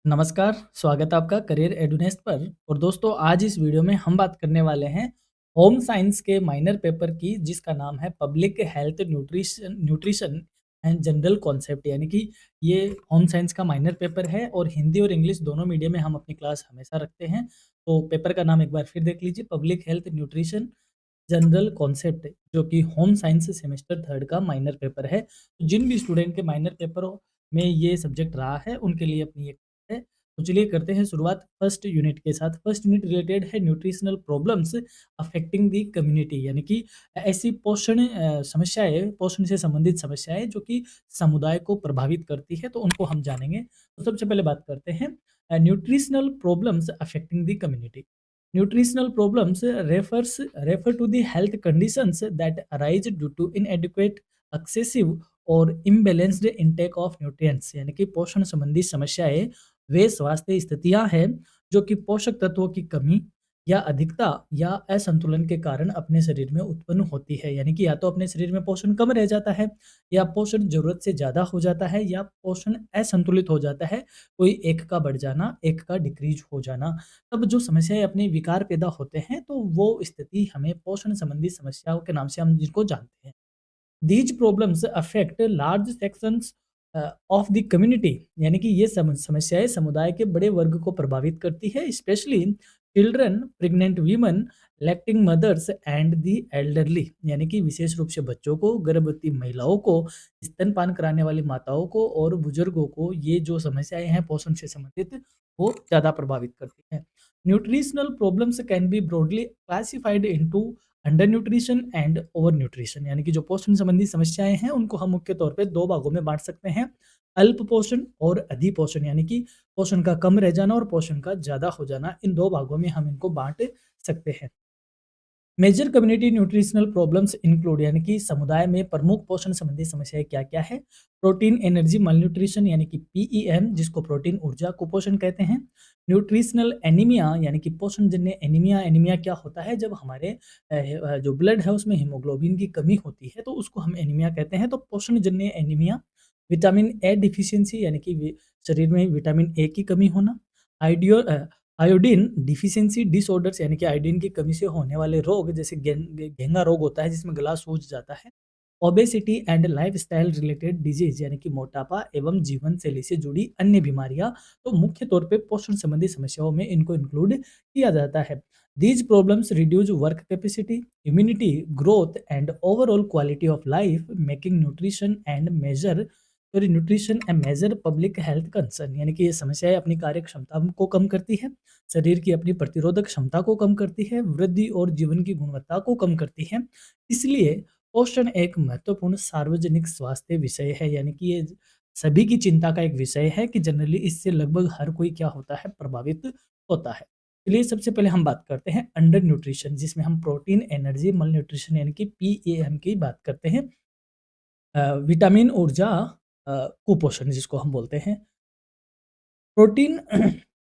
नमस्कार, स्वागत है आपका करियर एडुनेस्ट पर। और दोस्तों, आज इस वीडियो में हम बात करने वाले हैं होम साइंस के माइनर पेपर की, जिसका नाम है public health nutrition nutrition and general concept. यानी कि ये होम साइंस का माइनर पेपर है और हिंदी और इंग्लिश दोनों मीडियम में हम अपनी क्लास हमेशा रखते हैं। तो पेपर का नाम एक बार फिर देख लीजिए, public health nutrition general concept, जो कि होम साइंस सेमेस्टर थर्ड का माइनर पेपर है। तो जिन भी स्टूडेंट के माइनर पेपरों में ये सब्जेक्ट रहा है, उनके लिए अपनी एक है। तो चलिए करते हैं शुरुआत फर्स्ट यूनिट के साथ। फर्स्ट यूनिट रिलेटेड है nutritional problems affecting the community, यानी कि ऐसी पोषण समस्याएं, पोषण से संबंधित समस्याएं जो कि समुदाय को प्रभावित करती है, तो उनको हम जानेंगे। तो सबसे पहले बात करते हैं nutritional problems affecting the community. Nutritional problems refer to the health conditions that arise due to inadequate, excessive और imbalanced intake of nutrients। यानी कि पोषण संबंधी समस्याएं वे स्वास्थ्य स्थितियां हैं जो कि पोषक तत्वों की कमी या अधिकता या असंतुलन के कारण अपने शरीर में उत्पन्न होती है। यानी कि या तो अपने शरीर में पोषण कम रह जाता है, या पोषण जरूरत से ज़्यादा हो जाता है, या पोषण असंतुलित हो जाता है, कोई एक का बढ़ जाना, एक का डिक्रीज हो जाना। तब जो समस्याएँ अपने विकार पैदा होते हैं, तो वो स्थिति हमें पोषण संबंधी समस्याओं के नाम से हम जिनको जानते हैं। These problems affect large sections of the community. यानी कि ये समस्याएं समुदाय के बड़े वर्ग को प्रभावित करती है, specially children, pregnant women, lactating mothers and the elderly. यानी कि विशेष रूप से बच्चों को, गर्भवती महिलाओं को, स्तनपान कराने वाली माताओं को और बुजुर्गों को ये जो समस्याएं हैं पोषण से संबंधित, वो ज़्यादा प्रभावित करती हैं। Nutritional problems can be broadly classified into under nutrition and over nutrition. यानी कि जो पोषण संबंधी समस्याएं हैं, उनको हम मुख्य तौर पे दो भागों में बांट सकते हैं, अल्प पोषण और अधिपोषण। यानी कि पोषण का कम रह जाना और पोषण का ज्यादा हो जाना, इन दो भागों में हम इनको बांट सकते हैं। Major community nutritional problems include, यानी कि समुदाय में प्रमुख पोषण संबंधी समस्याएं क्या क्या है। प्रोटीन एनर्जी मलन्यूट्रिशन, यानी कि पीईएम, जिसको प्रोटीन ऊर्जा कुपोषण कहते हैं। न्यूट्रिशनल एनीमिया, यानी कि पोषण जन्य एनीमिया। एनीमिया क्या होता है? जब हमारे जो ब्लड है उसमें हीमोग्लोबिन की कमी होती है, तो उसको हम एनीमिया कहते हैं। तो पोषण जन्य एनीमिया। विटामिन ए डिफिशियंसी, यानी कि शरीर में विटामिन ए की कमी होना। आइडियो आयोडीन डिफिशियंसी डिसऑर्डर्स, यानी कि आयोडीन की कमी से होने वाले रोग, जैसे घेंगा रोग होता है जिसमें गला सूज जाता है। Obesity and lifestyle related disease, यानी कि मोटापा एवं जीवन शैली से जुड़ी अन्य बीमारियां। तो मुख्य तौर पे पोषण संबंधी समस्याओं में इनको इंक्लूड किया जाता है। These problems reduce work capacity, immunity, growth and overall quality of life, making nutrition and major public health concern. यानी कि ये समस्याएं अपनी कार्य क्षमता को कम करती है, शरीर की अपनी प्रतिरोधक क्षमता को कम करती है, वृद्धि और जीवन की गुणवत्ता को कम करती है। इसलिए पोषण एक महत्वपूर्ण सार्वजनिक स्वास्थ्य विषय है। यानी कि ये सभी की चिंता का एक विषय है कि जनरली इससे लगभग हर कोई क्या होता है, प्रभावित होता है। चलिए सबसे पहले हम बात करते हैं अंडर न्यूट्रिशन, जिसमें हम प्रोटीन एनर्जी मल न्यूट्रिशन यानी कि पीएएम की बात करते हैं। विटामिन ऊर्जा कुपोषण जिसको हम बोलते हैं। प्रोटीन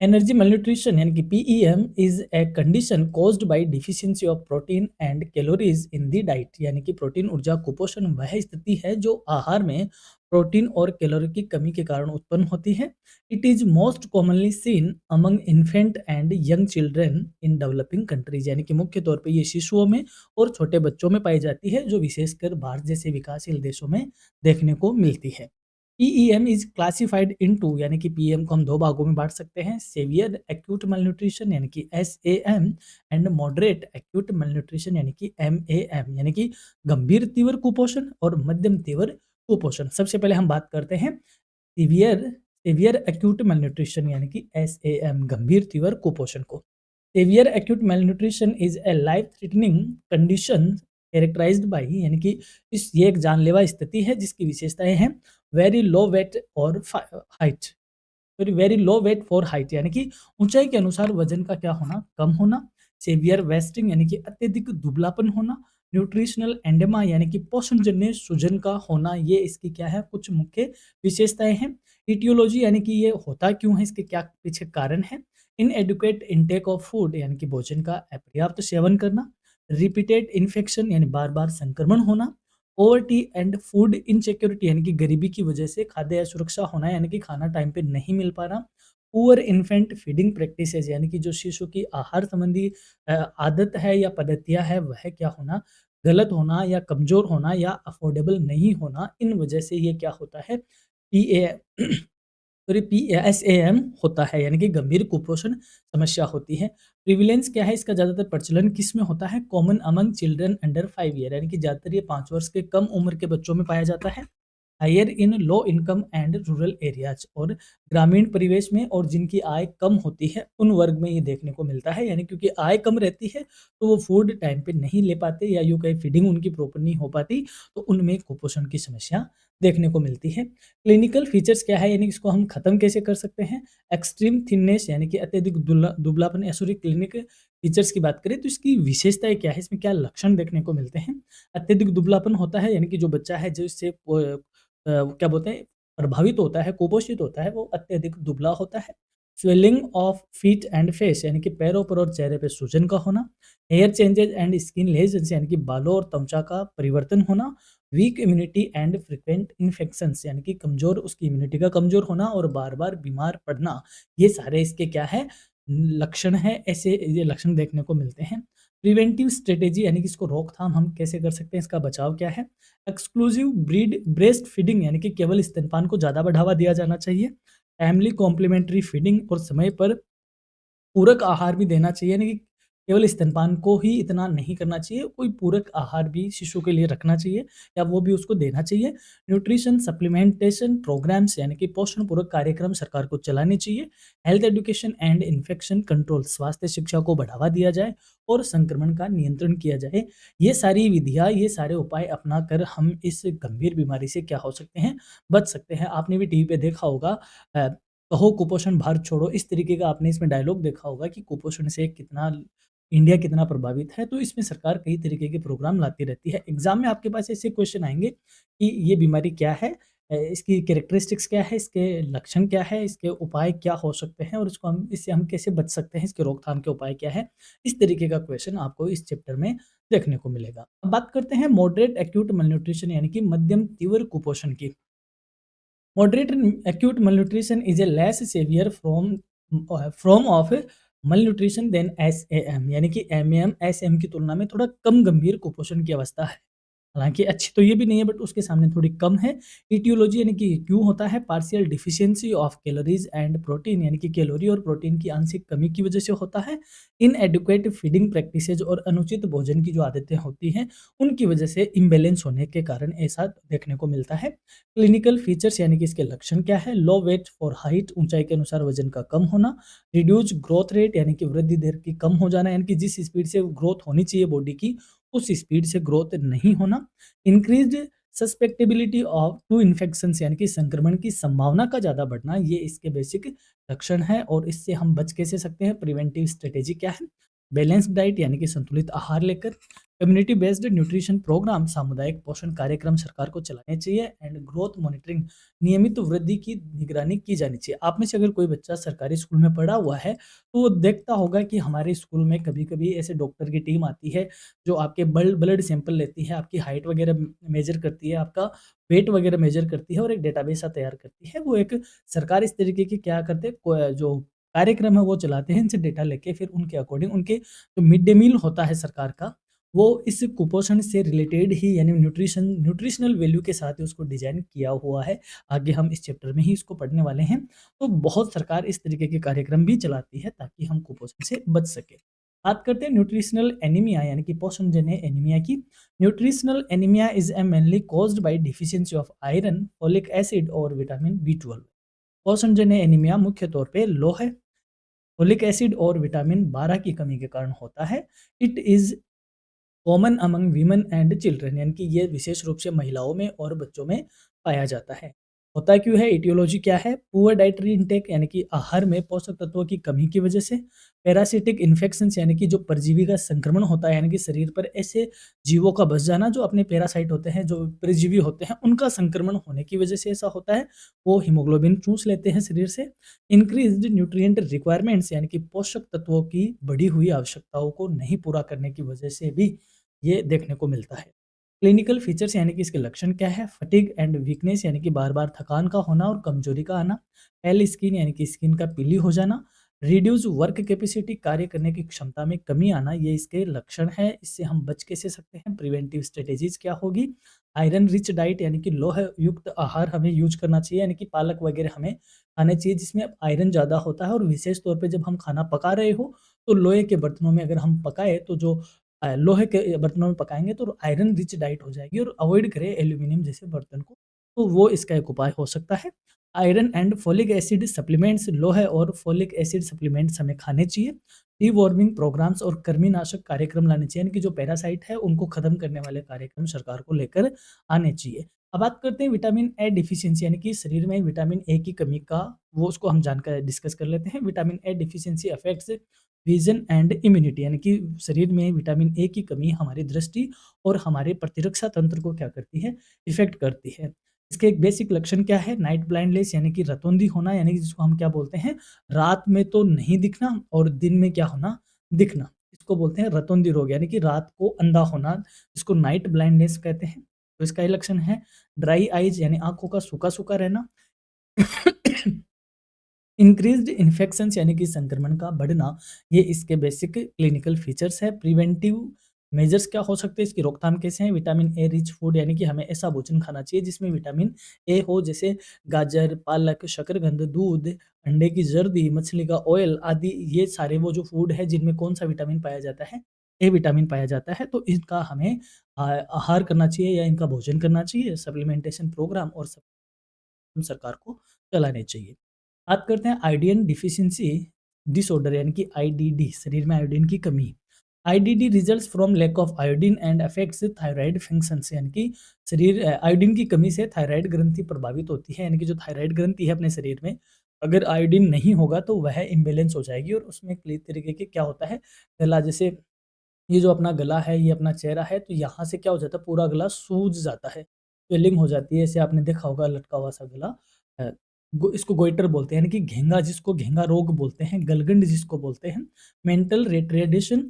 एनर्जी malnutrition, यानी कि PEM, is a condition caused by deficiency of protein and calories in the diet. यानी कि प्रोटीन ऊर्जा कुपोषण वह स्थिति है जो आहार में प्रोटीन और कैलोरी की कमी के कारण उत्पन्न होती है। It is most commonly seen among infant and young children in developing countries. यानी कि मुख्य तौर पे ये शिशुओं में और छोटे बच्चों में पाई जाती है, जो विशेषकर भारत जैसे विकासशील देशों में देखने को मिलती है। पीईएम इज क्लासिफाइड इनटू, यानी कि पीएम को हम दो भागों में बांट सकते हैं, सेवियर एक्यूट malnutrition यानी कि SAM and moderate acute malnutrition यानी कि एमएएम। यानी कि गंभीर तीव्र कुपोषण और मध्यम तीव्र कुपोषण। सबसे पहले हम बात करते हैं सीवियर सेवियर एक्यूट malnutrition यानी कि एसएएम, गंभीर तीव्र कुपोषण को। Severe acute malnutrition is a life threatening condition characterised by, यानी कि इस ये एक जानलेवा स्थिति है जिसकी विशेषताएं हैं वेरी लो वेट और height, sorry very low weight for height, यानी कि ऊंचाई के अनुसार वजन का क्या होना, कम होना। सेवियर वेस्टिंग, यानी कि अत्यधिक दुबलापन होना। न्यूट्रिशनल एंडेमा, यानी कि पोषण जन्य सूजन का होना। ये इसकी क्या है, कुछ मुख्य विशेषताएं हैं। इटियोलॉजी, यानी कि ये होता क्यों है, इसके क्या पीछे कारण है। इनएडुकेट इनटेक ऑफ फूड, यानी कि भोजन का अपर्याप्त सेवन करना। रिपीटेड इन्फेक्शन, यानी बार बार संक्रमण होना। पॉवर्टी एंड फूड इनसिक्योरिटी, यानी कि गरीबी की वजह से खाद्य असुरक्षा होना, यानी कि खाना टाइम पे नहीं मिल पाना। पुअर इन्फेंट फीडिंग प्रैक्टिसेज़ यानी कि जो शिशु की आहार संबंधी आदत है या पद्धतियाँ है वह क्या होना, गलत होना या कमज़ोर होना या अफ़ोर्डेबल नहीं होना, इन वजह से ये क्या होता है पीए सॉरी पीएसएएम होता है यानी कि गंभीर कुपोषण समस्या होती है। प्रिविलेंस क्या है इसका ज़्यादातर प्रचलन किसमें होता है? Common among children under 5 year यानी कि ज़्यादातर ये 5 वर्ष के कम उम्र के बच्चों में पाया जाता है। Higher in low income and rural areas और ग्रामीण परिवेश में और जिनकी आय कम होती है, उन वर्ग में ये देखने को मिलता है। यानी क्योंकि आय कम रहती है, तो वो फूड टाइम पे नहीं ले पाते या यूँ कहें फीडिंग उनकी प्रॉपर नहीं हो पाती, तो उनमें कुपोषण की समस्या देखने को मिलती है। क्लिनिकल फीचर्स क्या है यानी इसको हम खत्म कैसे कर सकते हैं? एक्सट्रीम थिननेस यानी कि अत्यधिक दुबलापन या सॉरी क्लिनिक फीचर्स की बात करें तो इसकी विशेषताएँ क्या है? इसमें क्या लक्षण देखने को मिलते हैं? अत्यधिक दुबलापन होता है यानी कि जो बच्चा है जो इससे क्या बोलते हैं प्रभावित होता है, कुपोषित होता है, वो अत्यधिक दुबला होता है। Swelling of feet and face यानी कि पैरों पर और चेहरे पे सूजन का होना, hair changes and skin lesions यानी कि बालों और त्वचा का परिवर्तन होना, weak immunity and frequent infections यानी कि कमज़ोर उसकी इम्यूनिटी का कमज़ोर होना और बार-बार बीमार पड़ना, ये सारे इसके क्या है लक्षण हैं, ऐसे ये लक्षण देखने को मिलते हैं। प्रिवेंटिव स्ट्रैटेजी यानी कि इसको रोकथाम हम कैसे कर सकते हैं, इसका बचाव क्या है? एक्सक्लूसिव ब्रेस्ट फीडिंग यानी कि केवल स्तनपान को ज़्यादा बढ़ावा दिया जाना चाहिए। टाइमली कॉम्प्लीमेंट्री फीडिंग और समय पर पूरक आहार भी देना चाहिए, यानी कि केवल स्तनपान को ही इतना नहीं करना चाहिए, कोई पूरक आहार भी शिशु के लिए रखना चाहिए या वो भी उसको देना चाहिए। न्यूट्रिशन सप्लीमेंटेशन प्रोग्राम्स यानी कि पोषण पूरक कार्यक्रम सरकार को चलाने चाहिए। Health education and infection control स्वास्थ्य शिक्षा को बढ़ावा दिया जाए और संक्रमण का नियंत्रण किया जाए। ये सारी विधियाँ, ये सारे उपाय अपनाकर हम इस गंभीर बीमारी से क्या हो सकते हैं, बच सकते हैं। आपने भी टीवी पे देखा होगा अ कहो कुपोषण भारत छोड़ो, इस तरीके का आपने इसमें डायलॉग देखा होगा कि कुपोषण से कितना इंडिया कितना प्रभावित है, तो इसमें सरकार कई तरीके के प्रोग्राम लाती रहती है। एग्ज़ाम में आपके पास ऐसे क्वेश्चन आएँगे कि ये बीमारी क्या है? इसकी कैरेक्टरिस्टिक्स क्या है? इसके लक्षण क्या है? इसके उपाय क्या हो सकते हैं? और इससे हम कैसे बच सकते हैं? इसके रोकथाम के उपाय क्या है? इस तरीके का क्वेश्चन आपको इस चैप्टर में देखने को मिलेगा। अब बात करते हैं मॉडरेट एक्यूट malnutrition यानी कि मध्यम तीव्र कुपोषण की। Moderate and acute malnutrition is a less severe form of malnutrition than SAM यानी कि MAM SM की तुलना में थोड़ा कम गंभीर कुपोषण की अवस्था है। हालाँकि अच्छी तो ये भी नहीं है बट उसके सामने थोड़ी कम है। एटियोलॉजी यानी कि क्यों होता है partial deficiency of calories and protein यानी कि कैलोरी और प्रोटीन की आंशिक कमी की वजह से होता है। इनएडुक्वेट फीडिंग प्रैक्टिसेज़ और अनुचित भोजन की जो आदतें होती हैं, उनकी वजह से इम्बैलेंस होने के कारण ऐसा देखने को मिलता है। क्लिनिकल फीचर्स यानी कि इसके लक्षण क्या है? लो वेट फॉर हाइट ऊँचाई के अनुसार वज़न का कम होना, रिड्यूस्ड ग्रोथ रेट यानी कि वृद्धि दर की कम हो जाना यानी कि जिस स्पीड से ग्रोथ होनी चाहिए बॉडी की, उस स्पीड से ग्रोथ नहीं होना, increased susceptibility of to infections यानी कि संक्रमण की संभावना का ज़्यादा बढ़ना, ये इसके बेसिक लक्षण है और इससे हम बच कैसे सकते हैं? प्रिवेंटिव स्ट्रैटेजी क्या है? बैलेंस्ड डाइट यानी कि संतुलित आहार लेकर, कम्युनिटी बेस्ड न्यूट्रिशन प्रोग्राम सामुदायिक पोषण कार्यक्रम सरकार को चलाने चाहिए एंड ग्रोथ मॉनिटरिंग नियमित वृद्धि की निगरानी की जानी चाहिए। आप में से अगर कोई बच्चा सरकारी स्कूल में पढ़ा हुआ है, तो वो देखता होगा कि हमारे स्कूल में कभी-कभी ऐसे डॉक्टर की टीम आती है, जो आपके ब्लड सैंपल लेती है, आपकी हाइट वगैरह मेज़र करती है, आपका वेट वगैरह मेज़र करती है और एक डेटाबेस सा तैयार करती है। वो एक सरकार इस तरीके की क्या करते हैं जो कार्यक्रम है वो चलाते हैं, इनसे डेटा लेके फिर उनके अकॉर्डिंग उनके जो मिड डे मील होता है सरकार का, वो इस कुपोषण से रिलेटेड ही यानी न्यूट्रिशनल वैल्यू के साथ ही उसको डिज़ाइन किया हुआ है। आगे हम इस चैप्टर में ही इसको पढ़ने वाले हैं। तो बहुत सरकार इस तरीके के कार्यक्रम भी चलाती है ताकि हम कुपोषण से बच सकें। बात करते हैं न्यूट्रिशनल एनीमिया यानी कि पोषणजन्य एनीमिया की। Nutritional anaemia is mainly caused by deficiency of iron, folic acid और विटामिन बी12। पोषणजन्य एनीमिया मुख्य तौर पे लो है, फोलिक एसिड और विटामिन 12 की कमी के कारण होता है। It is common among women and children यानी कि ये विशेष रूप से महिलाओं में और बच्चों में पाया जाता है। होता क्यों है? एटियोलॉजी क्या है? पुअर डाइटरी इंटेक यानी कि आहार में पोषक तत्वों की कमी की वजह से, पैरासिटिक इन्फेक्शंस यानी कि जो परजीवी का संक्रमण होता है यानी कि शरीर पर ऐसे जीवों का बस जाना जो अपने पैरासाइट होते हैं, जो परजीवी होते हैं, उनका संक्रमण होने की वजह से ऐसा होता है। वो हीमोग्लोबिन चूस लेते हैं शरीर से। इंक्रीज्ड न्यूट्रिएंट रिक्वायरमेंट्स यानी कि पोषक तत्वों की बढ़ी हुई आवश्यकताओं को नहीं पूरा करने की वजह से भी ये देखने को मिलता है। क्लिनिकल फीचर्स यानी कि इसके लक्षण क्या है? फटीग एंड वीकनेस यानी कि बार-बार थकान का होना और कमजोरी का आना, पेल स्किन यानी कि स्किन का पीली हो जाना, रिड्यूस वर्क कैपेसिटी कार्य करने की क्षमता में कमी आना, ये इसके लक्षण है। इससे हम बच कैसे सकते हैं? प्रिवेंटिव स्ट्रेटेजीज क्या होगी? आयरन रिच डाइट यानी कि लोह युक्त आहार हमें यूज़ करना चाहिए, यानी कि पालक वगैरह हमें खाने चाहिए जिसमें आयरन ज़्यादा होता है, और विशेष तौर पे जब हम खाना पका रहे हो, तो लोहे के बर्तनों में अगर हम पकाएँ तो जो लोहे के बर्तनों में पकाएँगे तो आयरन रिच डाइट हो जाएगी, और अवॉइड करें एल्यूमीनियम जैसे बर्तन को, तो वो इसका एक उपाय हो सकता है। Iron and folic acid supplements, लोहे और फोलिक एसिड सप्लीमेंट्स हमें खाने चाहिए। डीवॉर्मिंग प्रोग्राम्स और कृमिनाशक कार्यक्रम लाने चाहिए, यानी कि जो पैरासाइट है उनको खत्म करने वाले कार्यक्रम सरकार को लेकर आने चाहिए। अब बात करते हैं विटामिन ए डिफिशिएंसी, यानी कि शरीर में विटामिन ए की कमी का, वो उसको हम जानकर डिस्कस कर लेते हैं। Vitamin A deficiency affects vision and immunity, यानी कि शरीर में विटामिन ए की कमी हमारी दृष्टि और हमारे प्रतिरक्षा तंत्र को क्या करती है? इफ़ेक्ट करती है। इसके एक बेसिक लक्षण क्या है? नाइट ब्लाइंडनेस यानी कि रतौंधी होना, यानी कि जिसको हम क्या बोलते हैं? रात में तो नहीं दिखना और दिन में क्या होना? दिखना। इसको बोलते हैं रतौंधी रोग, यानी कि रात को अंधा होना, इसको नाइट ब्लाइंडनेस कहते हैं। तो इसका ये लक्षण है। ड्राई आइज़ यानी आँखों का सूखा-सूखा रहना। इंक्रीज्ड इन्फेक्शंस यानी कि संक्रमण का बढ़ना, ये इसके बेसिक क्लिनिकल फीचर्स है। प्रिवेंटिव मेजर्स क्या हो सकते हैं? इसकी रोकथाम कैसे हैं? विटामिन ए रिच फूड, यानी कि हमें ऐसा भोजन खाना चाहिए जिसमें विटामिन ए हो, जैसे गाजर, पालक, शकरकंद, दूध, अंडे की जर्दी, मछली का ऑयल आदि। ये सारे वो जो फूड है जिनमें कौन-सा विटामिन पाया जाता है? ए विटामिन पाया जाता है। तो इनका हमें आहार करना चाहिए या इनका भोजन करना चाहिए। सप्लीमेंटेशन प्रोग्राम और सब सरकार को चलाने चाहिए। बात करते हैं आयोडीन डिफिशिएंसी डिसऑर्डर, यानी कि आईडीडी, शरीर में आयोडीन की कमी। IDD results from lack of iodine and affects thyroid functions, यानी कि शरीर आयोडीन की कमी से थायराइड ग्रंथि प्रभावित होती है, यानी कि जो थायराइड ग्रंथि है अपने शरीर में, अगर आयोडीन नहीं होगा तो वह इम्बैलेंस हो जाएगी, और उसमें कई तरीके के क्या होता है? गला जैसे, ये जो अपना गला है, ये अपना चेहरा है, तो यहाँ से क्या हो जाता है? पूरा गला सूज जाता है, स्वेलिंग हो जाती है। ऐसे आपने देखा होगा लटका हुआ सा गला। अ, इसको गोइटर बोलते हैं, यानी कि घेंगा, जिसको घेंगा रोग बोलते हैं, गलगंड जिसको बोलते हैं। मेंटल रिटार्डेशन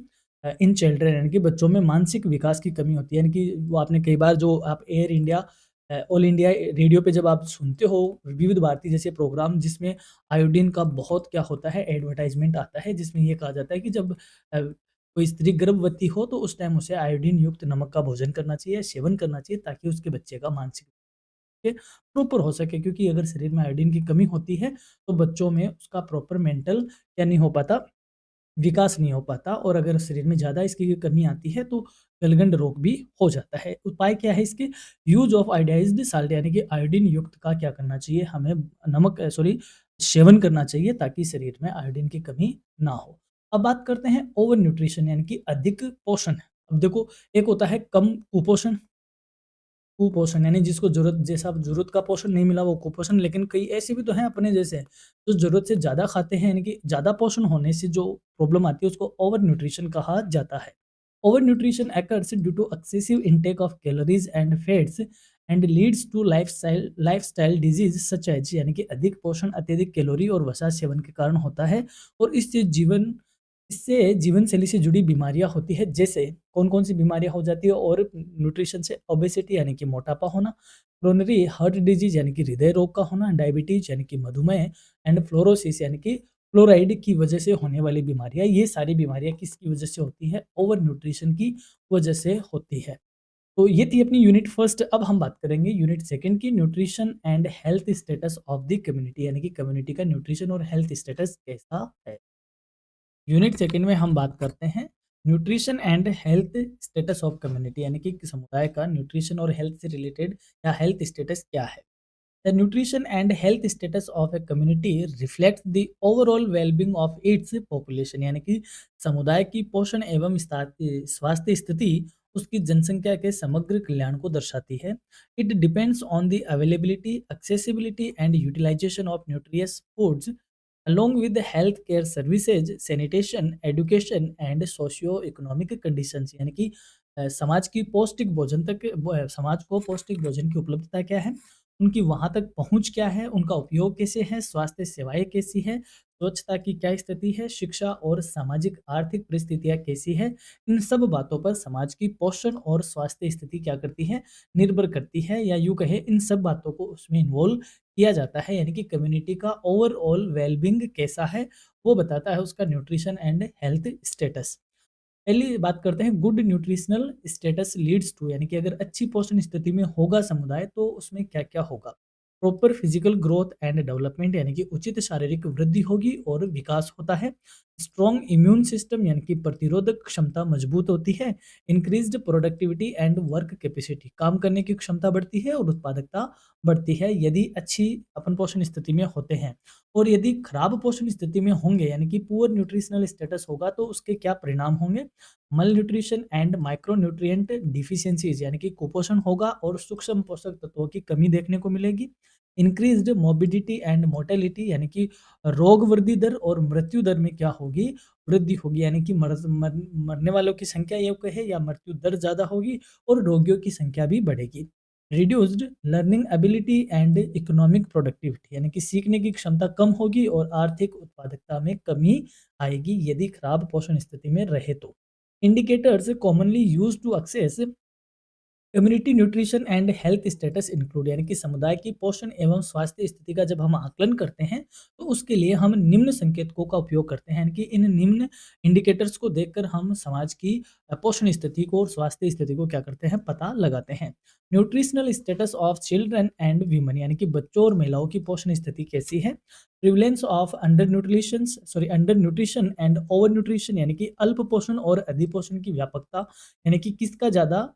इन चिल्ड्रन, यानी कि बच्चों में मानसिक विकास की कमी होती है, यानी कि वो आपने कई बार जो आप air India all India radio पे जब आप सुनते हो विविध भारती जैसे प्रोग्राम, जिसमें आयोडीन का बहुत क्या होता है? एडवर्टाइज़मेंट आता है, जिसमें ये कहा जाता है कि जब कोई स्त्री गर्भवती हो तो उस टाइम उसे आयोडीन युक्त नमक का भोजन करना चाहिए, सेवन करना चाहिए, ताकि उसके बच्चे का मानसिक के प्रॉपर हो सके, क्योंकि अगर शरीर में आयोडीन की कमी होती है तो बच्चों में उसका प्रॉपर मेंटल क्या नहीं हो पाता? विकास नहीं हो पाता, और अगर शरीर में ज़्यादा इसकी कमी आती है तो गलगंड रोग भी हो जाता है। उपाय क्या है इसके? यूज़ ऑफ आयोडाइज़्ड साल्ट, यानी कि आयोडीन युक्त का क्या करना चाहिए? हमें नमक सेवन करना चाहिए, ताकि शरीर में आयोडीन की कमी ना हो। अब बात करते हैं ओवर न्यूट्रिशन, यानी कि अधिक पोषण। अब देखो, एक होता है कम कुपोषण, कुपोषण यानी जिसको ज़रूरत का पोषण नहीं मिला वो कुपोषण, लेकिन कई ऐसे भी तो हैं अपने जैसे, जो ज़रूरत से ज़्यादा खाते हैं, यानी कि ज़्यादा पोषण होने से जो प्रॉब्लम आती है उसको ओवर न्यूट्रिशन कहा जाता है। Over nutrition occurs due to excessive intake of calories and fats and leads to lifestyle disease such as, यानी कि अधिक पोषण अत्यधिक कैलोरी और वसा सेवन के कारण होता है, और इससे जीवन शैली से जुड़ी बीमारियाँ होती है, जैसे कौन-कौन सी बीमारियाँ हो जाती है? और न्यूट्रिशन से ओबेसिटी यानी कि मोटापा होना, कोरोनरी हार्ट डिजीज़ यानी कि हृदय रोग का होना, डायबिटीज़ यानी कि मधुमेह, एंड फ्लोरोसिस यानी कि फ्लोराइड की वजह से होने वाली बीमारियाँ। ये सारी बीमारियाँ किसकी वजह से होती है? ओवर न्यूट्रिशन की वजह से होती है। तो ये थी अपनी यूनिट फर्स्ट। अब हम बात करेंगे यूनिट सेकंड की, nutrition and health status of the community, यानी कि कम्युनिटी का न्यूट्रिशन और हेल्थ स्टेटस कैसा है? यूनिट सेकंड में हम बात करते हैं nutrition and health status of community, यानी कि समुदाय का न्यूट्रिशन और हेल्थ से रिलेटेड या हेल्थ स्टेटस क्या है। The nutrition and health status of a community reflect the overall wellbeing of its population, यानी कि समुदाय की पोषण एवं स्वास्थ्य स्थिति उसकी जनसंख्या के समग्र कल्याण को दर्शाती है। It depends on the availability, accessibility and utilisation of nutritious foods along with the health care services, sanitation, education and socio-economic conditions, यानी कि समाज की पौष्टिक भोजन तक समाज को पौष्टिक भोजन की उपलब्धता क्या है, उनकी वहाँ तक पहुँच क्या है, उनका उपयोग कैसे है, स्वास्थ्य सेवाएँ कैसी है, स्वच्छता की क्या स्थिति है, शिक्षा और सामाजिक आर्थिक परिस्थितियाँ कैसी है, इन सब बातों पर समाज की पोषण और स्वास्थ्य स्थिति क्या करती है, निर्भर करती है, या यूँ कहें इन सब बातों को उसमें इन्वॉल्व किया जाता है, यानी कि कम्युनिटी का ओवरऑल वेल-बीइंग कैसा है, वो बताता है उसका न्यूट्रिशन एंड हेल्थ स्टेटस। पहली बात करते हैं, good nutritional status leads to, यानी कि अगर अच्छी पोषण स्थिति में होगा समुदाय तो उसमें क्या-क्या होगा? Proper physical growth and development, यानी कि उचित शारीरिक वृद्धि होगी और विकास होता है। स्ट्रॉन्ग इम्यून सिस्टम, यानी कि प्रतिरोधक क्षमता मजबूत होती है। Increased productivity and work capacity, काम करने की क्षमता बढ़ती है और उत्पादकता बढ़ती है यदि अच्छी अपन पोषण स्थिति में होते हैं। और यदि खराब पोषण स्थिति में होंगे, यानी कि पुअर न्यूट्रिशनल स्टेटस होगा, तो उसके क्या परिणाम होंगे? मल न्यूट्रिशन एंड माइक्रोन्यूट्रिएंट डिफिशियंसीज, यानी कि कुपोषण होगा और सूक्ष्म पोषक तत्वों की कमी देखने को मिलेगी। इंक्रीज्ड मोबिडिटी एंड मोर्टेलिटी, यानी कि रोग वृद्धि दर और मृत्यु दर में क्या होगी? वृद्धि होगी, यानी कि मरने वालों की संख्या ये कहे या मृत्यु दर ज़्यादा होगी और रोगियों की संख्या भी बढ़ेगी। Reduced learning ability and economic productivity, यानी कि सीखने की क्षमता कम होगी और आर्थिक उत्पादकता में कमी आएगी यदि खराब पोषण स्थिति में रहे तो। Indicators commonly used to access community nutrition and health status include, यानी कि समुदाय की पोषण एवं स्वास्थ्य स्थिति का जब हम आकलन करते हैं तो उसके लिए हम निम्न संकेतकों का उपयोग करते हैं, यानी कि इन निम्न इंडिकेटर्स को देखकर हम समाज की पोषण स्थिति को और स्वास्थ्य स्थिति को क्या करते हैं, पता लगाते हैं। Nutritional status of children and women, यानी कि बच्चों और महिलाओं की पोषण स्थिति कैसी है। Prevalence of under nutrition and over nutrition, यानी कि अल्प पोषण और अधिपोषण की व्यापकता, यानी कि किसका ज़्यादा,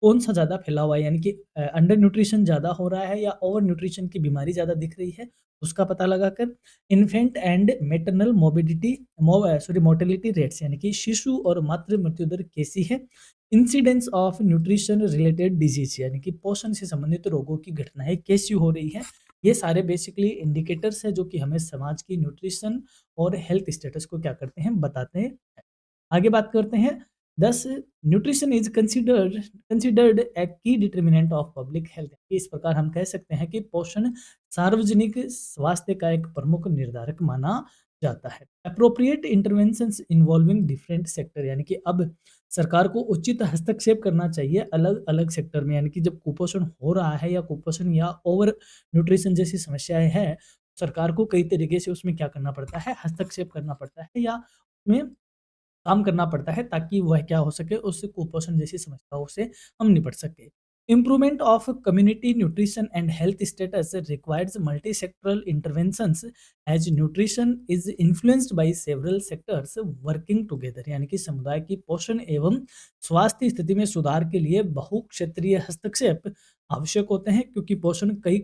कौन-सा ज़्यादा फैला हुआ है, यानी कि अंडर न्यूट्रिशन ज़्यादा हो रहा है या ओवर न्यूट्रिशन की बीमारी ज़्यादा दिख रही है, उसका पता लगाकर। Infant and maternal mortality rates, यानी कि शिशु और मातृ मृत्यु दर कैसी है। Incidence of nutrition related disease, यानी कि पोषण से संबंधित रोगों की घटनाएँ कैसी हो रही है। ये सारे बेसिकली इंडिकेटर्स हैं जो कि हमें समाज की न्यूट्रिशन और हेल्थ स्टेटस को क्या करते हैं, बताते हैं। आगे बात करते हैं, दस न्यूट्रिशन इज कंसिडर्ड ए की डिटर्मिनेंट ऑफ पब्लिक हेल्थ, इस प्रकार हम कह सकते हैं कि पोषण सार्वजनिक स्वास्थ्य का एक प्रमुख निर्धारक माना जाता है। Appropriate interventions involving different sector, यानी कि अब सरकार को उचित हस्तक्षेप करना चाहिए अलग अलग सेक्टर में, यानी कि जब कुपोषण हो रहा है या कुपोषण या ओवर न्यूट्रिशन जैसी समस्याएं हैं, सरकार को कई तरीके से उसमें क्या करना पड़ता है, हस्तक्षेप करना पड़ता है या उसमें काम करना पड़ता है ताकि वह क्या हो सके, उस कुपोषण जैसी समस्याओं से हम निपट सके। Improvement of community nutrition and health status requires multi sectoral interventions as nutrition is influenced by several sectors working together, यानी कि समुदाय की पोषण एवं स्वास्थ्य स्थिति में सुधार के लिए बहुक्षेत्रीय हस्तक्षेप आवश्यक होते हैं, क्योंकि पोषण कई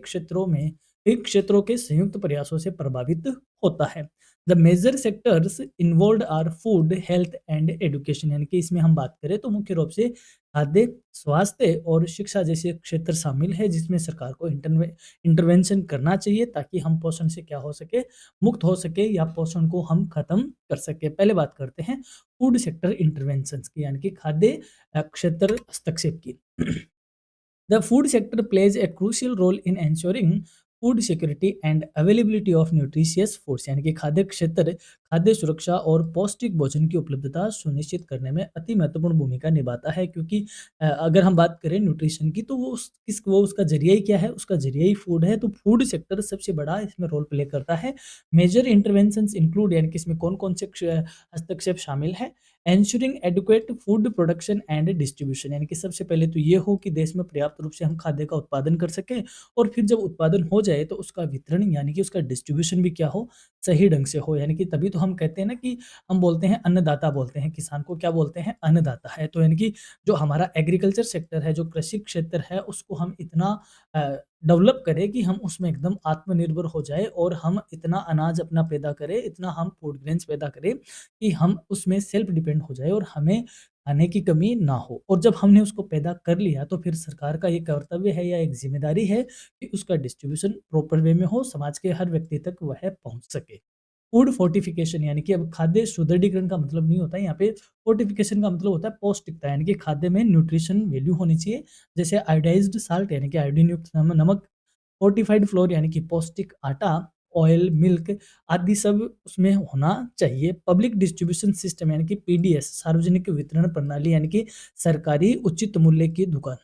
क्षेत्रों के संयुक्त प्रयासों से प्रभावित होता है। The major sectors involved are food, health and education, यानी कि इसमें हम बात करें तो मुख्य रूप से खाद्य, स्वास्थ्य और शिक्षा जैसे क्षेत्र शामिल है, जिसमें सरकार को इंटरवेंशन करना चाहिए ताकि हम पोषण से क्या हो सके, मुक्त हो सके या पोषण को हम खत्म कर सके। पहले बात करते हैं फूड सेक्टर इंटरवेंशन की, यानी कि खाद्य क्षेत्र हस्तक्षेप की। The food sector plays a crucial role in ensuring food security and availability of nutritious foods, यानी कि खाद्य क्षेत्र खाद्य सुरक्षा और पौष्टिक भोजन की उपलब्धता सुनिश्चित करने में अति महत्वपूर्ण भूमिका निभाता है, क्योंकि अगर हम बात करें न्यूट्रिशन की तो वो उसका जरिया ही क्या है, उसका जरिया ही फूड है, तो फूड सेक्टर सबसे बड़ा इसमें रोल प्ले करता है। मेजर इंटरवेंशंस इंक्लूड, यानी कि इसमें कौन-कौन से हस्तक्षेप शामिल है। Ensuring adequate food production and distribution, यानी कि सबसे पहले तो ये हो कि देश में पर्याप्त रूप से हम खाद्य का उत्पादन कर सकें और फिर जब उत्पादन हो जाए तो उसका वितरण, यानी कि उसका डिस्ट्रीब्यूशन भी क्या हो, सही ढंग से हो, यानी कि तभी तो हम कहते हैं ना कि हम बोलते हैं अन्नदाता, बोलते हैं किसान को, क्या बोलते हैं, अन्नदाता है। तो यानी कि जो हमारा एग्रीकल्चर सेक्टर है, जो कृषि क्षेत्र है, उसको हम इतना डेवलप करें कि हम उसमें एकदम आत्मनिर्भर हो जाए और हम इतना अनाज अपना पैदा करें, इतना हम फूड ग्रेन्स पैदा करें कि हम उसमें सेल्फ डिपेंड हो जाए और हमें खाने की कमी ना हो। और जब हमने उसको पैदा कर लिया तो फिर सरकार का ये कर्तव्य है या एक ज़िम्मेदारी है कि उसका डिस्ट्रीब्यूशन प्रॉपर वे में हो, समाज के हर व्यक्ति तक वह पहुँच सके। फूड फोर्टिफिकेशन, यानी कि अब खाद्य सुदृढ़ीकरण का मतलब नहीं होता है यहाँ पे, फोर्टिफिकेशन का मतलब होता है पौष्टिकता, यानी कि खाद्य में न्यूट्रिशन वैल्यू होनी चाहिए। जैसे आयोडाइज्ड साल्ट, यानी कि आयोडीन युक्त नमक, फोर्टिफाइड फ्लोर, यानी कि पौष्टिक आटा, ऑयल, मिल्क आदि सब उसमें होना चाहिए। पब्लिक डिस्ट्रीब्यूशन सिस्टम यानी कि पीडीएस, सार्वजनिक वितरण प्रणाली यानी कि सरकारी उचित मूल्य की दुकान।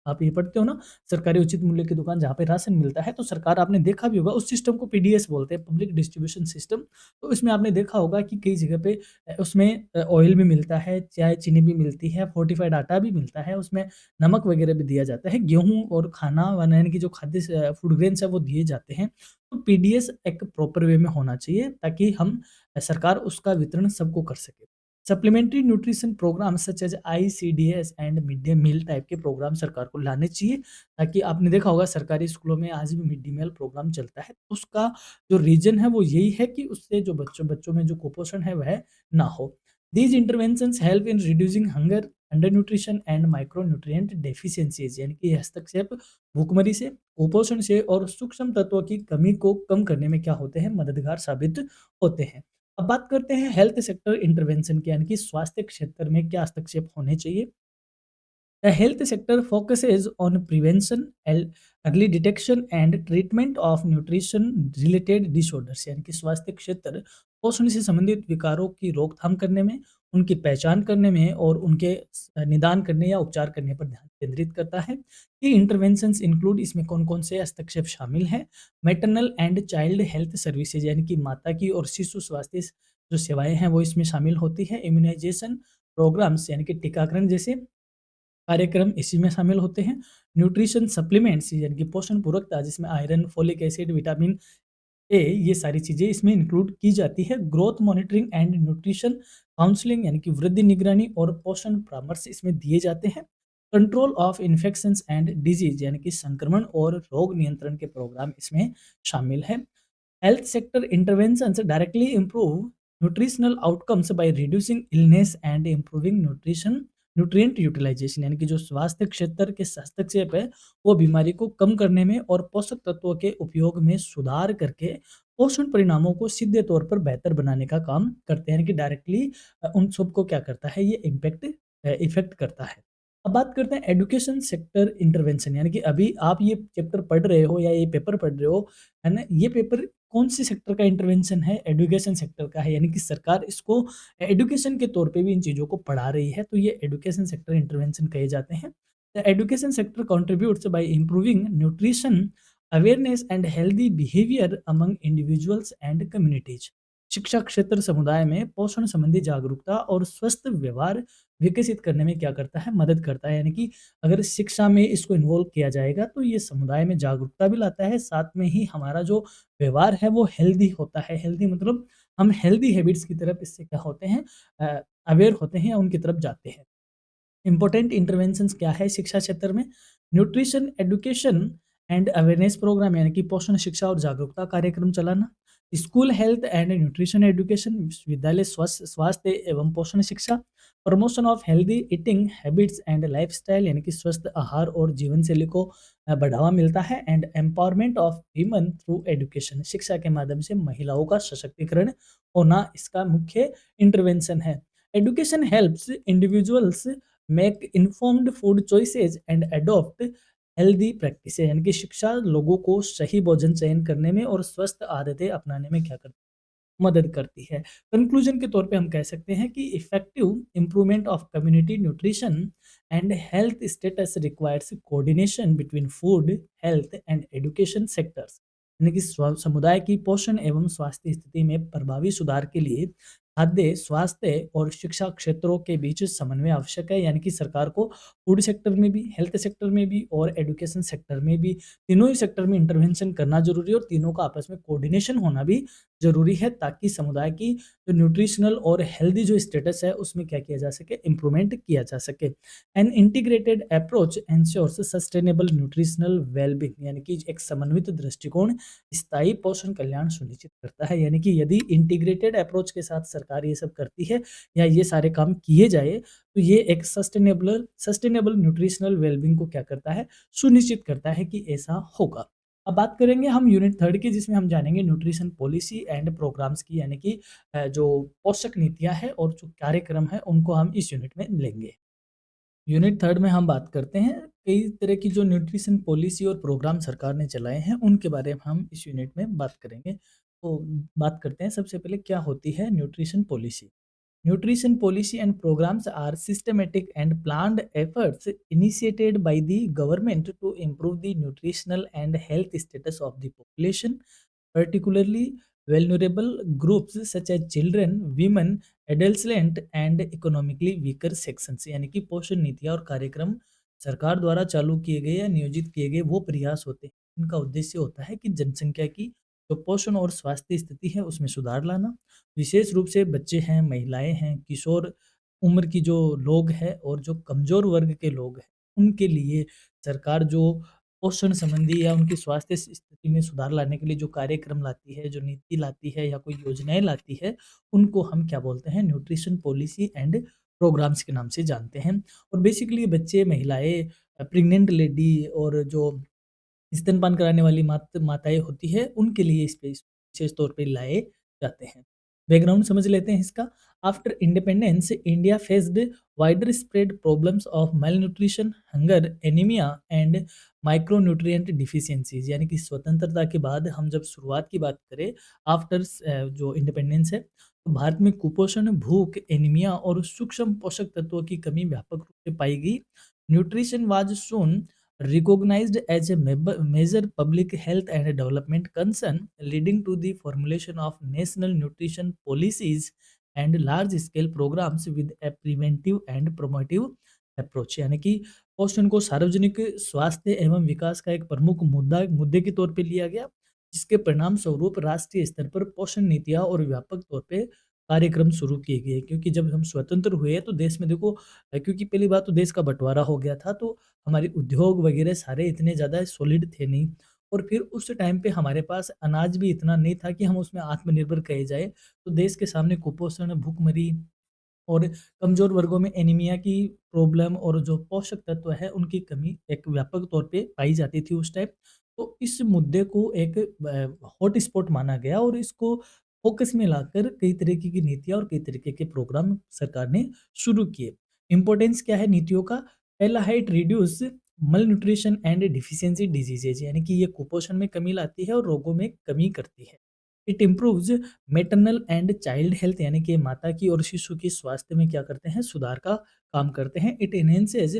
आप ये पढ़ते हो ना, सरकारी उचित मूल्य की दुकान जहाँ पे राशन मिलता है, तो सरकार आपने देखा भी होगा उस सिस्टम को पीडीएस बोलते हैं, पब्लिक डिस्ट्रीब्यूशन सिस्टम। तो इसमें आपने देखा होगा कि कई जगह पे उसमें ऑयल भी मिलता है, चाय, चीनी भी मिलती है, फोर्टिफाइड आटा भी मिलता है, उसमें नमक वगैरह भी दिया जाता है, गेहूँ और खाना बनाने की जो खाद्य फूड ग्रेन्स है वो दिए जाते हैं। तो पीडीएस एक प्रॉपर वे में होना चाहिए ताकि हम सरकार उसका वितरण सबको कर सके। Supplementary nutrition programme such as ICDS and mid day meal type के प्रोग्राम सरकार को लाने चाहिए, ताकि आपने देखा होगा सरकारी स्कूलों में आज भी मिड डे मील प्रोग्राम चलता है। उसका जो रीज़न है वो यही है कि उससे जो बच्चों बच्चों में जो कुपोषण है वह ना हो। These interventions help in reducing hunger, under nutrition and micronutrient deficiencies यानी कि हस्तक्षेप भूखमरी से, कुपोषण से और सूक्ष्म तत्वों की कमी को कम करने में क्या होते हैं, मददगार साबित होते हैं। अब बात करते हैं हेल्थ सेक्टर इंटरवेंशन की यानी कि स्वास्थ्य क्षेत्र में क्या हस्तक्षेप होने चाहिए। The health sector focuses on prevention, early detection and treatment of nutrition related disorders यानी कि स्वास्थ्य क्षेत्र पोषण से संबंधित विकारों की रोकथाम करने में, उनकी पहचान करने में और उनके निदान करने या उपचार करने पर ध्यान केंद्रित करता है। ये इंटरवेंशंस इंक्लूड, इसमें कौन-कौन से हस्तक्षेप शामिल हैं? Maternal and child health services यानी कि माता की और शिशु स्वास्थ्य जो सेवाएँ हैं वो इसमें शामिल होती हैं। इम्यूनाइजेशन प्रोग्राम्स यानी कि टीकाकरण जैसे कार्यक्रम इसी में शामिल होते हैं। न्यूट्रिशन सप्लीमेंट्स यानी कि पोषण पूरकता जिसमें iron, folic acid, vitamin A ये सारी चीज़ें इसमें इंक्लूड की जाती है। Growth monitoring and nutrition counselling यानी कि वृद्धि निगरानी और पोषण परामर्श इसमें दिए जाते हैं। Control of infections and disease यानी कि संक्रमण और रोग नियंत्रण के प्रोग्राम इसमें शामिल है। Health sector interventions directly improve nutritional outcomes by reducing illness and improving nutrient utilization यानी कि जो स्वास्थ्य क्षेत्र के हस्तक्षेप है वो बीमारी को कम करने में और पोषक तत्वों के उपयोग में सुधार करके पोषण परिणामों को सीधे तौर पर बेहतर बनाने का काम करते हैं, यानी कि डायरेक्टली उन सबको क्या करता है, ये इम्पैक्ट इफेक्ट करता है। अब बात करते हैं एजुकेशन सेक्टर इंटरवेंशन यानी कि अभी आप ये चैप्टर पढ़ रहे हो या ये पेपर पढ़ रहे हो, है ना? ये पेपर कौन-सी सेक्टर का इंटरवेंशन है? एजुकेशन सेक्टर का है, यानी कि सरकार इसको एजुकेशन के तौर पे भी इन चीज़ों को पढ़ा रही है, तो ये एजुकेशन सेक्टर इंटरवेंशन कहे जाते हैं। The education sector contributes by improving nutrition awareness and healthy behaviour among individuals and communities. शिक्षा क्षेत्र समुदाय में पोषण संबंधी जागरूकता और स्वस्थ व्यवहार विकसित करने में क्या करता है, मदद करता है। यानी कि अगर शिक्षा में इसको इन्वॉल्व किया जाएगा तो ये समुदाय में जागरूकता भी लाता है, साथ में ही हमारा जो व्यवहार है वो हेल्दी होता है। हेल्दी मतलब हम हेल्दी हैबिट्स की तरफ इससे क्या होते हैं, अवेयर होते हैं या उनकी तरफ जाते हैं। इम्पोर्टेंट इंटरवेंशंस क्या है शिक्षा क्षेत्र में? Nutrition education and awareness programme यानी कि पोषण शिक्षा और जागरूकता कार्यक्रम चलाना। School health and nutrition education, विश्वविद्यालय स्वास्थ्य एवं पोषण शिक्षा। Promotion of healthy eating habits and lifestyle यानी कि स्वस्थ आहार और जीवन शैली को बढ़ावा मिलता है। And empowerment of women through education, शिक्षा के माध्यम से महिलाओं का सशक्तिकरण होना इसका मुख्य इंटरवेंशन है। Education helps individuals make informed food choices and adopt healthy practice यानी कि शिक्षा लोगों को सही भोजन चयन करने में और स्वस्थ आदतें अपनाने में क्या करती है, मदद करती है। कंक्लूजन के तौर पे हम कह सकते हैं कि effective improvement of community nutrition and health status requires coordination between food, health and education sectors यानी कि समुदाय की पोषण एवं स्वास्थ्य स्थिति में प्रभावी सुधार के लिए खाद्य, स्वास्थ्य और शिक्षा क्षेत्रों के बीच समन्वय आवश्यक है। यानी कि सरकार को फूड सेक्टर में भी, हेल्थ सेक्टर में भी और एजुकेशन सेक्टर में भी, तीनों ही सेक्टर में इंटरवेंशन करना ज़रूरी है और तीनों का आपस में कोऑर्डिनेशन होना भी ज़रूरी है, ताकि समुदाय की जो न्यूट्रिशनल और हेल्दी जो स्टेटस है उसमें क्या किया जा सके, इम्प्रूवमेंट किया जा सके। An integrated approach ensures sustainable nutritional wellbeing यानी कि एक समन्वित दृष्टिकोण स्थायी पोषण कल्याण सुनिश्चित करता है। यानी कि यदि इंटीग्रेटेड अप्रोच के साथ सरकार ये सब करती है या ये सारे काम किए जाए तो ये एक सस्टेनेबल न्यूट्रिशनल वेलबींग को क्या करता है, सुनिश्चित करता है कि ऐसा होगा। अब बात करेंगे हम यूनिट 3 की, जिसमें हम जानेंगे न्यूट्रिशन पॉलिसी एंड प्रोग्राम्स की, यानी कि जो पोषक नीतियाँ हैं और जो कार्यक्रम है उनको हम इस यूनिट में लेंगे। यूनिट थर्ड में हम बात करते हैं कई तरह की जो न्यूट्रिशन पॉलिसी और प्रोग्राम सरकार ने चलाए हैं उनके बारे में हम इस यूनिट में बात करेंगे। तो बात करते हैं सबसे पहले क्या होती है nutrition policy. Nutrition policy and programs are systematic and planned efforts initiated by the government to improve the nutritional and health status of the population, particularly vulnerable groups such as children, women, adolescent and economically weaker sections। यानी कि पोषण नीतियाँ और कार्यक्रम सरकार द्वारा चालू किए गए या नियोजित किए गए वो प्रयास होते हैं। इनका उद्देश्य होता है कि जनसंख्या की जो पोषण और स्वास्थ्य स्थिति है उसमें सुधार लाना, विशेष रूप से बच्चे हैं, महिलाएँ हैं, किशोर उम्र की जो लोग हैं और जो कमज़ोर वर्ग के लोग हैं, उनके लिए सरकार जो पोषण संबंधी या उनकी स्वास्थ्य स्थिति में सुधार लाने के लिए जो कार्यक्रम लाती है, जो नीति लाती है या कोई योजनाएँ लाती है, उनको हम क्या बोलते हैं न्यूट्रिशन पॉलिसी एंड प्रोग्राम्स के नाम से जानते हैं। और बेसिकली बच्चे, महिलाएँ, प्रेग्नेंट लेडी और जो स्तनपान कराने वाली माताएँ होती हैं, उनके लिए इस पे विशेष तौर पे लाए जाते हैं। बैकग्राउंड समझ लेते हैं इसका। After independence, India faced wider spread problems of malnutrition, hunger, anaemia and micronutrient deficiencies. यानी कि स्वतंत्रता के बाद हम जब शुरुआत की बात करें आफ्टर जो इंडिपेंडेंस है, तो भारत में कुपोषण, भूख, एनीमिया और सूक्ष्म पोषक तत्वों की कमी व्यापक रूप से पाई गई। Nutrition was soon recognized as a major public health and development concern, leading to the formulation of national nutrition policies and large scale programs with a preventive and promotive approach। यानी कि पोषण को सार्वजनिक स्वास्थ्य एवं विकास का एक प्रमुख मुद्दे के तौर पे लिया गया, जिसके परिणाम स्वरूप राष्ट्रीय स्तर पर पोषण नीतियाँ और व्यापक तौर पे कार्यक्रम शुरू किए गए। क्योंकि जब हम स्वतंत्र हुए तो देश में देखो क्योंकि पहली बात तो देश का बंटवारा हो गया था, तो हमारे उद्योग वगैरह सारे इतने ज़्यादा सॉलिड थे नहीं। और फिर उस टाइम पे हमारे पास अनाज भी इतना नहीं था कि हम उसमें आत्मनिर्भर कहे जाए। तो देश के सामने कुपोषण, भुखमरी और कमज़ोर वर्गों में एनीमिया की प्रॉब्लम और जो पोषक तत्व है उनकी कमी एक व्यापक तौर पे पाई जाती थी उस टाइम। तो इस मुद्दे को एक हॉट स्पॉट माना गया और इसको फ़ोकस में लाकर कई तरीके की नीतियाँ और कई तरीके के प्रोग्राम सरकार ने शुरू किए। इम्पोर्टेंस क्या है नीतियों का? पहला है it reduce malnutrition and deficiency diseases. यानी कि ये कुपोषण में कमी लाती है और रोगों में कमी करती है। It improves maternal and child health. यानी कि माता की और शिशु की स्वास्थ्य में क्या करते हैं? सुधार का काम करते हैं। It enhances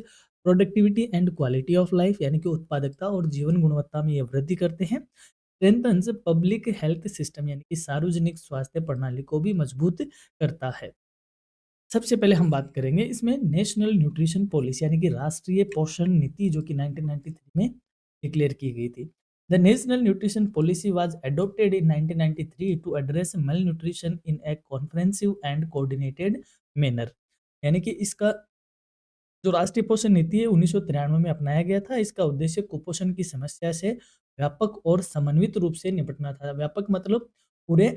productivity and quality of life. यानी कि उत्पादकता और जीवन गुणवत्ता में ये वृद्धि करते हैं। Strengthens public health system. यानी कि सार्वजनिक स्वास्थ्य प्रणाली को भी मजबूत करता है। सबसे पहले हम बात करेंगे इसमें नेशनल न्यूट्रिशन पॉलिसी यानी कि राष्ट्रीय पोषण नीति जो कि 1993 में डिक्लेयर की गई थी। The national nutrition policy was adopted in 1993 to address malnutrition in a comprehensive and coordinated manner. यानी कि इसका जो राष्ट्रीय पोषण नीति है 1993 में अपनाया गया था। इसका उद्देश्य कुपोषण की समस्या से व्यापक और समन्वित रूप से निपटना था। व्यापक मतलब पूरे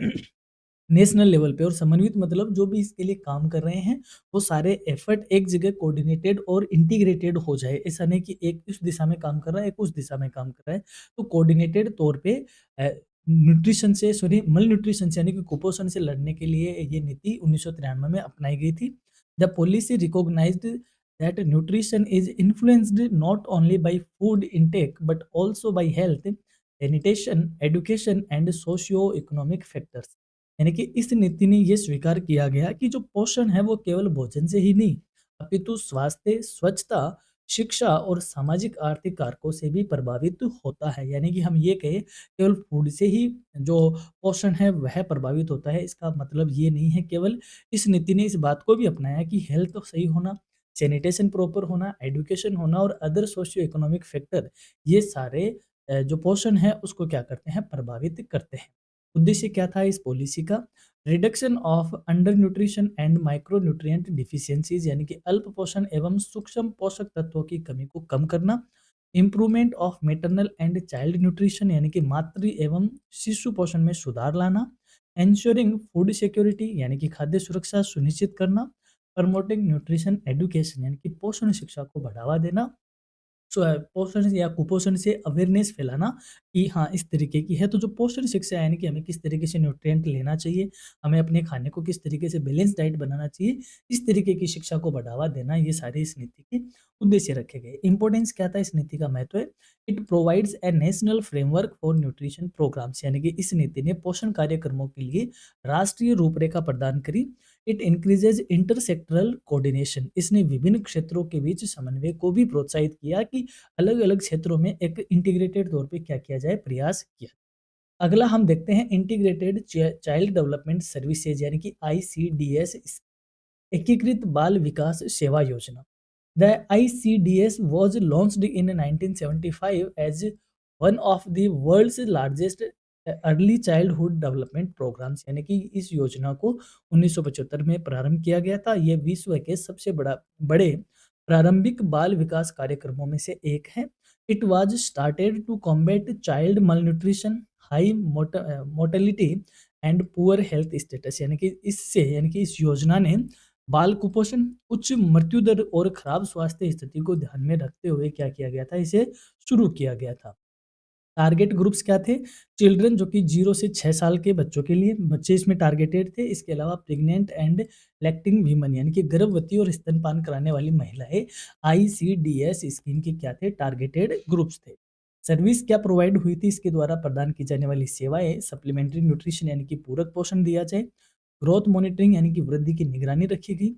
नेशनल लेवल पे और समन्वित मतलब जो भी इसके लिए काम कर रहे हैं, वो सारे एफर्ट एक जगह कोऑर्डिनेटेड और इंटीग्रेटेड हो जाए। ऐसा नहीं कि एक इस दिशा में काम कर रहा है, एक उस दिशा में काम कर रहा है। तो कोऑर्डिनेटेड तौर पे न्यूट्रिशन से सॉरी malnutrition से यानी कि कुपोषण से लड़ने के लिए ये नीति 1993 में अपनाई गई थी। The policy recognised that nutrition is influenced not only by food intake but also by health, sanitation, education and socio economic factors. यानी कि इस नीति ने ये स्वीकार किया गया कि जो पोषण है वो केवल भोजन से ही नहीं अपितु स्वास्थ्य, स्वच्छता, शिक्षा और सामाजिक आर्थिक कारकों से भी प्रभावित होता है। यानी कि हम ये कहें केवल फूड से ही जो पोषण है वह प्रभावित होता है, इसका मतलब ये नहीं है केवल। इस नीति ने इस बात को भी अपनाया कि हेल्थ तो सही होना, सैनिटेशन प्रॉपर होना, एजुकेशन होना और अदर सोशियो इकोनॉमिक फैक्टर ये सारे जो पोषण है उसको क्या करते हैं? प्रभावित करते हैं। उद्देश्य क्या था इस पॉलिसी का? Reduction of under nutrition and micro nutrient deficiencies. यानी कि अल्प पोषण एवं सूक्ष्म पोषक तत्वों की कमी को कम करना। Improvement of maternal and child nutrition यानी कि मातृ एवं शिशु पोषण में सुधार लाना। एंश्योरिंग फूड सिक्योरिटी यानी कि खाद्य सुरक्षा सुनिश्चित करना। प्रमोटिंग न्यूट्रिशन एजुकेशन यानी कि पोषण शिक्षा को बढ़ावा देना। पोषण या कुपोषण से अवेयरनेस फैलाना कि हाँ, इस तरीके की है। तो जो पोषण शिक्षा है यानी कि हमें किस तरीके से न्यूट्रिएंट लेना चाहिए, हमें अपने खाने को किस तरीके से बैलेंस डाइट बनाना चाहिए, इस तरीके की शिक्षा को बढ़ावा देना, ये सारे इस नीति के उद्देश्य रखे गए। इम्पोर्टेंस क्या था इस नीति का महत्व है, it provides a national framework for nutrition programmes, यानी कि इस नीति ने पोषण कार्यक्रमों के लिए राष्ट्रीय रूपरेखा प्रदान करी। इट इंक्रीजेज इंटरसेक्टरल कोऑर्डिनेशन, इसने विभिन्न क्षेत्रों के बीच समन्वय को भी प्रोत्साहित किया कि अलग-अलग क्षेत्रों में एक इंटीग्रेटेड तौर पे क्या किया जाए, प्रयास किया। अगला हम देखते हैं इंटीग्रेटेड चाइल्ड डेवलपमेंट सर्विसेज यानी कि आईसीडीएस, एकीकृत बाल विकास सेवा योजना। The ICDS was launched in 1975 as one of the world's largest early childhood development programmes, यानी कि इस योजना को 1975 में प्रारंभ किया गया था। यह विश्व के सबसे बड़े प्रारंभिक बाल विकास कार्यक्रमों में से एक है। It was started to combat child malnutrition, high mortality and poor health status, यानी कि इस योजना ने बाल कुपोषण, उच्च मृत्यु दर और खराब स्वास्थ्य स्थिति को ध्यान में रखते हुए क्या किया गया था, इसे शुरू किया गया था। टारगेट ग्रुप्स क्या थे? चिल्ड्रन, जो कि 0 से 6 साल के बच्चों के लिए बच्चे इसमें टारगेटेड थे। इसके अलावा प्रेग्नेंट एंड लैक्टिंग वीमन, यानी कि गर्भवती और स्तनपान कराने वाली महिलाएं आईसीडीएस स्कीम के क्या थे? टारगेटेड ग्रुप्स थे। सर्विस क्या प्रोवाइड हुई थी? इसके द्वारा प्रदान की जाने वाली सेवाएं, सप्लीमेंट्री न्यूट्रिशन यानी कि पूरक पोषण दिया जाए, ग्रोथ मॉनिटरिंग यानी कि वृद्धि की निगरानी रखी गई,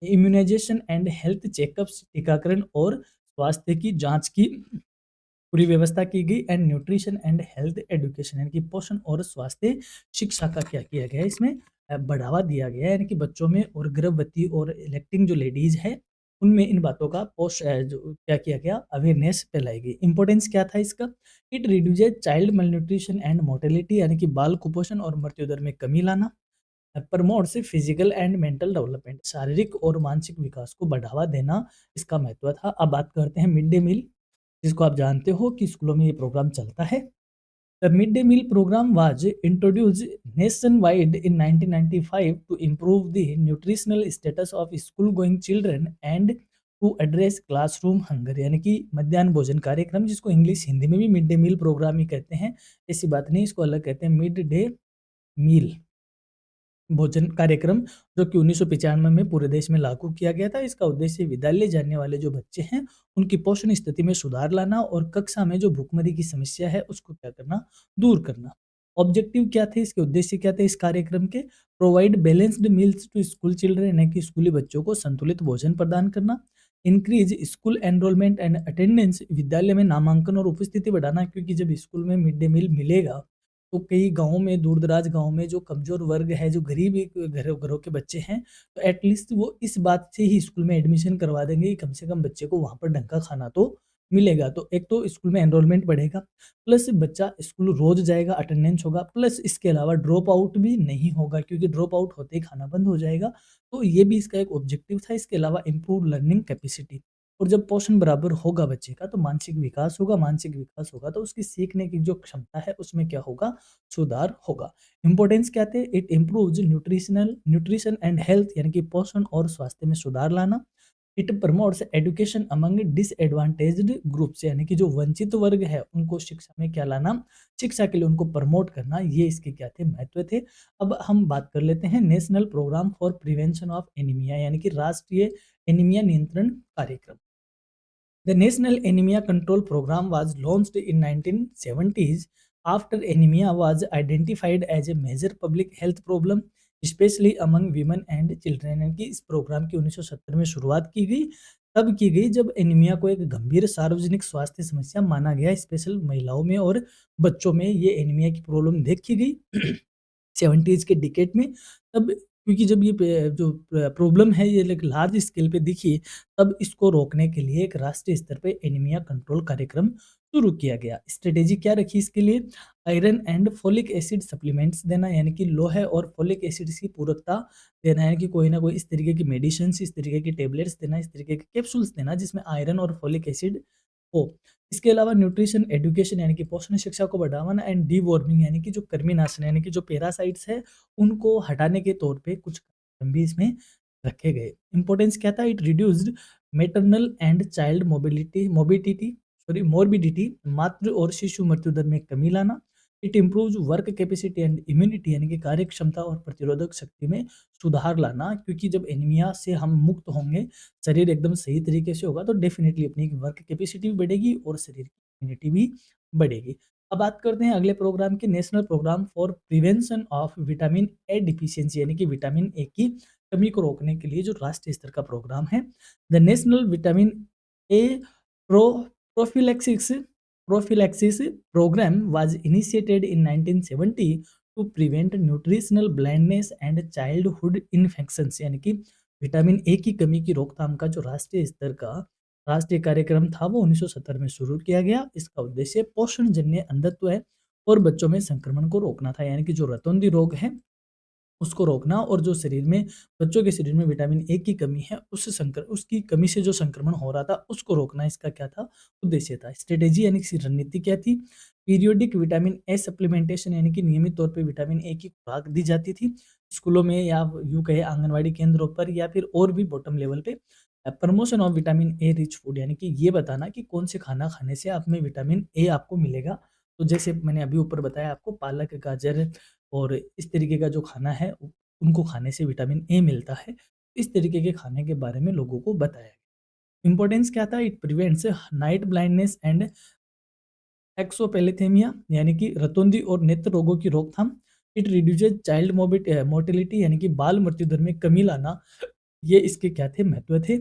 इम्यूनाइजेशन एंड हेल्थ चेकअप्स, टीकाकरण और स्वास्थ्य की जांच की पूरी व्यवस्था की गई, and nutrition and health education यानी कि पोषण और स्वास्थ्य शिक्षा का क्या किया गया, इसमें बढ़ावा दिया गया है। यानी कि बच्चों में और गर्भवती और इलेक्टिंग जो लेडीज है उनमें इन बातों का जो क्या किया गया, अवेयरनेस फैलाई गई। इंपॉर्टेंस क्या था इसका? It reduces child malnutrition and mortality, यानी कि बाल कुपोषण और मृत्यु दर में कमी लाना। Promotes physical and mental development, शारीरिक और मानसिक विकास को बढ़ावा देना इसका महत्व था। अब बात करते हैं मिड डे मील, जिसको आप जानते हो कि स्कूलों में ये प्रोग्राम चलता है। The mid day meal programme was introduced nation wide in 1995 to improve the nutritional status of school going children and to address classroom hunger, यानी कि मध्याह्न भोजन कार्यक्रम, जिसको इंग्लिश हिंदी में भी मिड डे मील प्रोग्राम ही कहते हैं। ऐसी बात नहीं, इसको अलग कहते हैं मिड डे मील भोजन कार्यक्रम, जो कि 1995 में पूरे देश में लागू किया गया था। इसका उद्देश्य विद्यालय जाने वाले जो बच्चे हैं उनकी पोषण स्थिति में सुधार लाना और कक्षा में जो भूखमरी की समस्या है उसको क्या करना, दूर करना। ऑब्जेक्टिव क्या थे, इसके उद्देश्य क्या थे इस कार्यक्रम के? Provide balanced meals to school children, यानी कि स्कूली बच्चों को संतुलित भोजन प्रदान करना। Increase school enrolment and attendance, विद्यालय में नामांकन और उपस्थिति बढ़ाना, क्योंकि जब स्कूल में मिड डे मील मिलेगा तो कई गाँवों में, दूर-दराज गाँव में जो कमज़ोर वर्ग है, जो गरीब एक घरों के बच्चे हैं, तो एटलीस्ट वो इस बात से ही स्कूल में एडमिशन करवा देंगे कि कम से कम बच्चे को वहाँ पर ढंग का खाना तो मिलेगा। तो एक तो स्कूल में एनरोलमेंट बढ़ेगा, प्लस बच्चा स्कूल रोज़ जाएगा, अटेंडेंस होगा, प्लस इसके अलावा ड्रॉप आउट भी नहीं होगा, क्योंकि ड्रॉप आउट होते ही खाना बंद हो जाएगा। तो ये भी इसका एक ऑब्जेक्टिव था। इसके अलावा इम्प्रूव लर्निंग कैपेसिटी, और जब पोषण बराबर होगा बच्चे का तो मानसिक विकास होगा, मानसिक विकास होगा तो उसकी सीखने की जो क्षमता है उसमें क्या होगा, सुधार होगा। इंपॉर्टेंस क्या थे? It improves nutrition and health, यानी कि पोषण और स्वास्थ्य में सुधार लाना। It promotes education among disadvantaged groups, यानी कि जो वंचित वर्ग है उनको शिक्षा में क्या लाना, शिक्षा के लिए उनको प्रमोट करना, ये इसके क्या थे, महत्व थे। अब हम बात कर लेते हैं national programme for prevention of anaemia, यानी कि राष्ट्रीय एनीमिया नियंत्रण कार्यक्रम। The National Anemia Control Program was launched in 1970s after anemia was identified as a major public health problem, especially among women and children। यानी कि इस programme की 1970 में शुरुआत की गई, तब की गई जब एनीमिया को एक गंभीर सार्वजनिक स्वास्थ्य समस्या माना गया, स्पेशल महिलाओं में और बच्चों में ये एनीमिया की प्रॉब्लम देखी गई 70s के डिकेड में। तब क्योंकि जब ये जो प्रॉब्लम है ये एक लार्ज स्केल पे दिखी, तब इसको रोकने के लिए एक राष्ट्रीय स्तर पे एनीमिया कंट्रोल कार्यक्रम शुरू किया गया। स्ट्रेटेजी क्या रखी इसके लिए? Iron and folic acid supplements देना, यानी कि लोहे और फोलिक एसिड की पूरकता देना, यानी कि कोई ना कोई इस तरीके की मेडिसिन, इस तरीके की टेबलेट्स देना, इस तरीके के कैप्सूल्स देना जिसमें आयरन और फोलिक एसिड हो। इसके अलावा न्यूट्रिशन एजुकेशन, यानी कि पोषण शिक्षा को बढ़ावाना, एंड डीवॉर्मिंग, यानी कि जो कृमिनाशन, यानी कि जो पैरासाइट्स है उनको हटाने के तौर पे कुछ कदम भी इसमें रखे गए। इंपॉर्टेंस क्या था? It reduced maternal and child morbidity, मातृ और शिशु मृत्यु दर में कमी लाना। It improves work capacity and immunity, यानी कि कार्य क्षमता और प्रतिरोधक शक्ति में सुधार लाना, क्योंकि जब एनीमिया से हम मुक्त होंगे, शरीर एकदम सही तरीके से होगा, तो डेफिनेटली अपनी वर्क कैपेसिटी भी बढ़ेगी और शरीर की इम्यूनिटी भी बढ़ेगी। अब बात करते हैं अगले प्रोग्राम की, national programme for prevention of vitamin A deficiency, यानी कि विटामिन ए की कमी को रोकने के लिए जो राष्ट्रीय स्तर का प्रोग्राम है। The national vitamin A pro prophylaxis prophylaxis programme was initiated in 1970 to prevent nutritional blindness and childhood infections, यानी कि विटामिन ए की कमी की रोकथाम का जो राष्ट्रीय स्तर का राष्ट्रीय कार्यक्रम था वो 1970 में शुरू किया गया। इसका उद्देश्य पोषण जन्य अंधत्व है और बच्चों में संक्रमण को रोकना था, यानी कि जो रतौंधी रोग है उसको रोकना, और जो शरीर में बच्चों के शरीर में विटामिन ए की कमी है उसकी कमी से जो संक्रमण हो रहा था उसको रोकना, इसका क्या था उद्देश्य था। स्ट्रेटेजी यानी कि रणनीति क्या थी? पीरियोडिक विटामिन ए सप्लीमेंटेशन, यानी कि नियमित तौर पे विटामिन ए की खुराक दी जाती थी स्कूलों में, या यूँ कहे आंगनवाड़ी केंद्रों पर, या फिर और भी बॉटम लेवल पे। Promotion of vitamin A rich food, यानी कि ये बताना कि कौन से खाना खाने से आप में विटामिन ए आपको मिलेगा। तो जैसे मैंने अभी ऊपर बताया आपको, पालक, गाजर और इस तरीके का जो खाना है उनको खाने से विटामिन ए मिलता है। इस तरीके के खाने के बारे में लोगों को बताया गया। इम्पोर्टेंस क्या था? It prevents night blindness and xerophthalmia, यानी कि रतौंधी और नेत्र रोगों की रोकथाम। इट रिड्यूसेस चाइल्ड मोर्टिलिटी, यानी कि बाल मृत्यु दर में कमी लाना। ये इसके क्या थे? महत्व थे।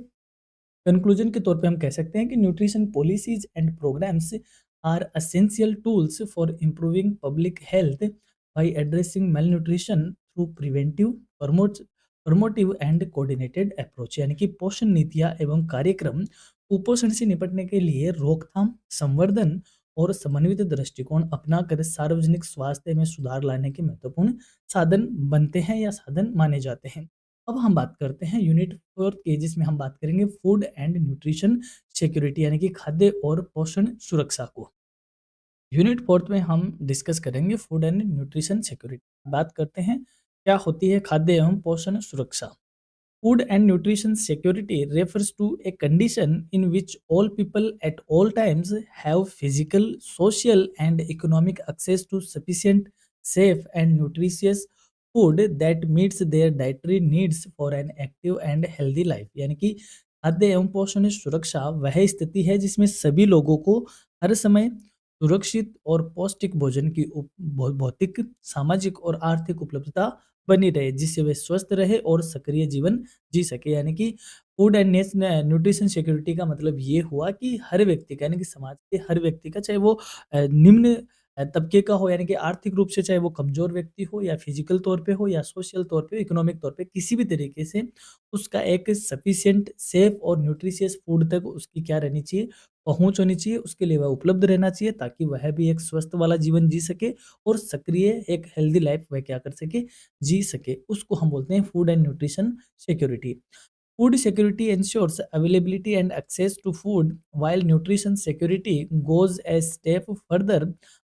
कंक्लूजन के तौर पे हम कह सकते हैं कि nutrition policies and programmes are essential tools for improving public health by addressing malnutrition through preventive, promotive and coordinated approach, यानी कि पोषण नीतियाँ एवं कार्यक्रम कुपोषण से निपटने के लिए रोकथाम, संवर्धन और समन्वित दृष्टिकोण अपनाकर सार्वजनिक स्वास्थ्य में सुधार लाने के महत्वपूर्ण साधन बनते हैं या साधन माने जाते हैं। अब हम बात करते हैं यूनिट 4 की, जिसमें हम बात करेंगे फूड एंड न्यूट्रिशन सिक्योरिटी, यानी कि खाद्य और पोषण सुरक्षा को। यूनिट 4 में हम डिस्कस करेंगे फूड एंड न्यूट्रिशन सिक्योरिटी। बात करते हैं क्या होती है खाद्य एवं पोषण सुरक्षा। Food and nutrition security refers to a condition in which all people at all times have physical, social, and economic access to sufficient, safe, and nutritious food that meets their dietary needs for an active and healthy life। यानी कि खाद्य एवं पोषण सुरक्षा वह स्थिति है जिसमें सभी लोगों को हर समय सुरक्षित और पौष्टिक भोजन की भौतिक, सामाजिक और आर्थिक उपलब्धता बनी रहे, जिससे वे स्वस्थ रहे और सक्रिय जीवन जी सके। यानी कि फूड एंड न्यूट्रिशन सिक्योरिटी का मतलब ये हुआ कि हर व्यक्ति का, यानी कि समाज के हर व्यक्ति का, चाहे वो निम्न तबके का हो, यानी कि आर्थिक रूप से चाहे वो कमजोर व्यक्ति हो, या फिजिकल तौर पे हो, या सोशल तौर पे, इकोनॉमिक तौर पे, किसी भी तरीके से उसका एक सफिशिएंट, सेफ और न्यूट्रिशियस फूड तक उसकी क्या रहनी चाहिए? पहुंच होनी चाहिए। उसके लिए वह उपलब्ध रहना चाहिए ताकि वह भी एक स्वस्थ वाला जीवन जी सके और सक्रिय एक हेल्दी लाइफ वह क्या कर सके? जी सके। उसको हम बोलते हैं food and nutrition security. Food security ensures availability and access to food, while nutrition security goes a step further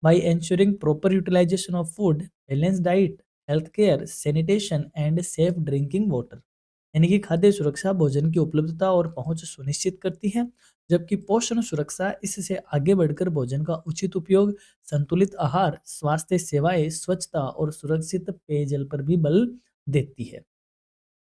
by ensuring proper utilization of food, balanced diet, healthcare, sanitation, and safe drinking water। यानी कि खाद्य सुरक्षा भोजन की उपलब्धता और पहुंच सुनिश्चित करती है, जबकि पोषण सुरक्षा इससे आगे बढ़कर भोजन का उचित उपयोग, संतुलित आहार, स्वास्थ्य सेवाएं, स्वच्छता और सुरक्षित पेयजल पर भी बल देती है।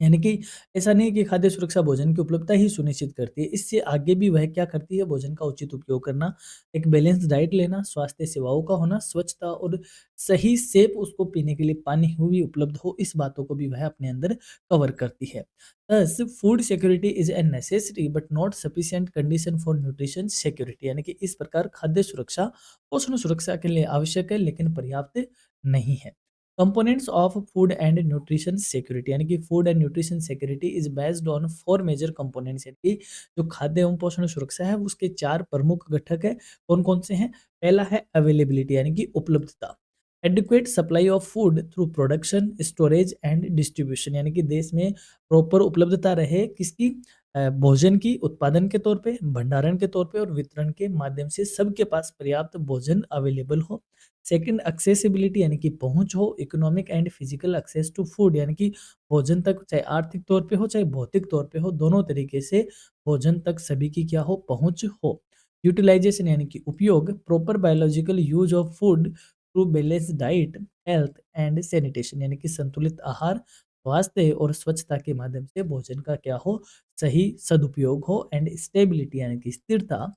यानी कि ऐसा नहीं है कि खाद्य सुरक्षा भोजन की उपलब्धता ही सुनिश्चित करती है, इससे आगे भी वह क्या करती है? भोजन का उचित उपयोग करना, एक बैलेंस डाइट लेना, स्वास्थ्य सेवाओं का होना, स्वच्छता और सही सेफ उसको पीने के लिए पानी भी उपलब्ध हो, इस बातों को भी वह अपने अंदर कवर करती है। Thus food security is a necessary but not sufficient condition for nutrition security, यानी कि इस प्रकार खाद्य सुरक्षा पोषण सुरक्षा के लिए आवश्यक है लेकिन पर्याप्त नहीं है। Components of food and nutrition security, यानी कि food and nutrition security is based on 4 major components, यानी कि जो खाद्य एवं पोषण सुरक्षा है उसके 4 प्रमुख घटक है। कौन कौन से हैं? पहला है अवेलेबिलिटी, यानी कि उपलब्धता। Adequate supply of food through production, storage and distribution, यानी कि देश में प्रॉपर उपलब्धता रहे किसकी? भोजन की उत्पादन के तौर पे, भंडारण के तौर पे और वितरण के माध्यम से सबके पास पर्याप्त भोजन अवेलेबल हो। सेकंड एक्सेसिबिलिटी यानी कि पहुँच हो, economic and physical access to food यानी कि भोजन तक चाहे आर्थिक तौर पे हो, चाहे भौतिक तौर पे हो, दोनों तरीके से भोजन तक सभी की क्या हो, पहुँच हो। यूटिलाइज़ेशन यानी कि उपयोग, proper biological use of food through balanced diet, health and sanitation यानी कि संतुलित आहार, स्वास्थ्य और स्वच्छता के माध्यम से भोजन का क्या हो, सही सदुपयोग हो। एंड स्टेबिलिटी यानी कि स्थिरता,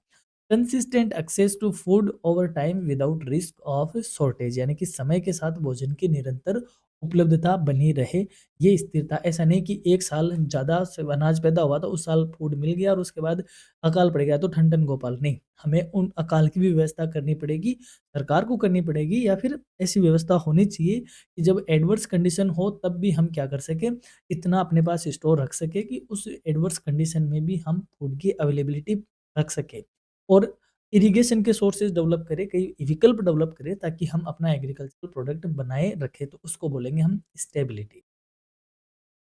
consistent access to food over time without risk of shortage यानी कि समय के साथ भोजन की निरंतर उपलब्धता बनी रहे। ये स्थिरता, ऐसा नहीं कि एक साल ज़्यादा से अनाज पैदा हुआ तो उस साल फूड मिल गया और उसके बाद अकाल पड़ गया तो ठन ठन गोपाल, नहीं, हमें उन अकाल की भी व्यवस्था करनी पड़ेगी, सरकार को करनी पड़ेगी, या फिर ऐसी व्यवस्था होनी चाहिए कि जब एडवर्स कंडीशन हो तब भी हम क्या कर सकें, इतना अपने पास स्टोर रख सके कि उस एडवर्स कंडीशन में भी हम फूड की अवेलेबिलिटी रख सके। और इरिगेशन के सोर्सेज डेवलप करें, कई विकल्प डेवलप करें ताकि हम अपना एग्रीकल्चरल प्रोडक्ट बनाए रखें, तो उसको बोलेंगे हम स्टेबिलिटी।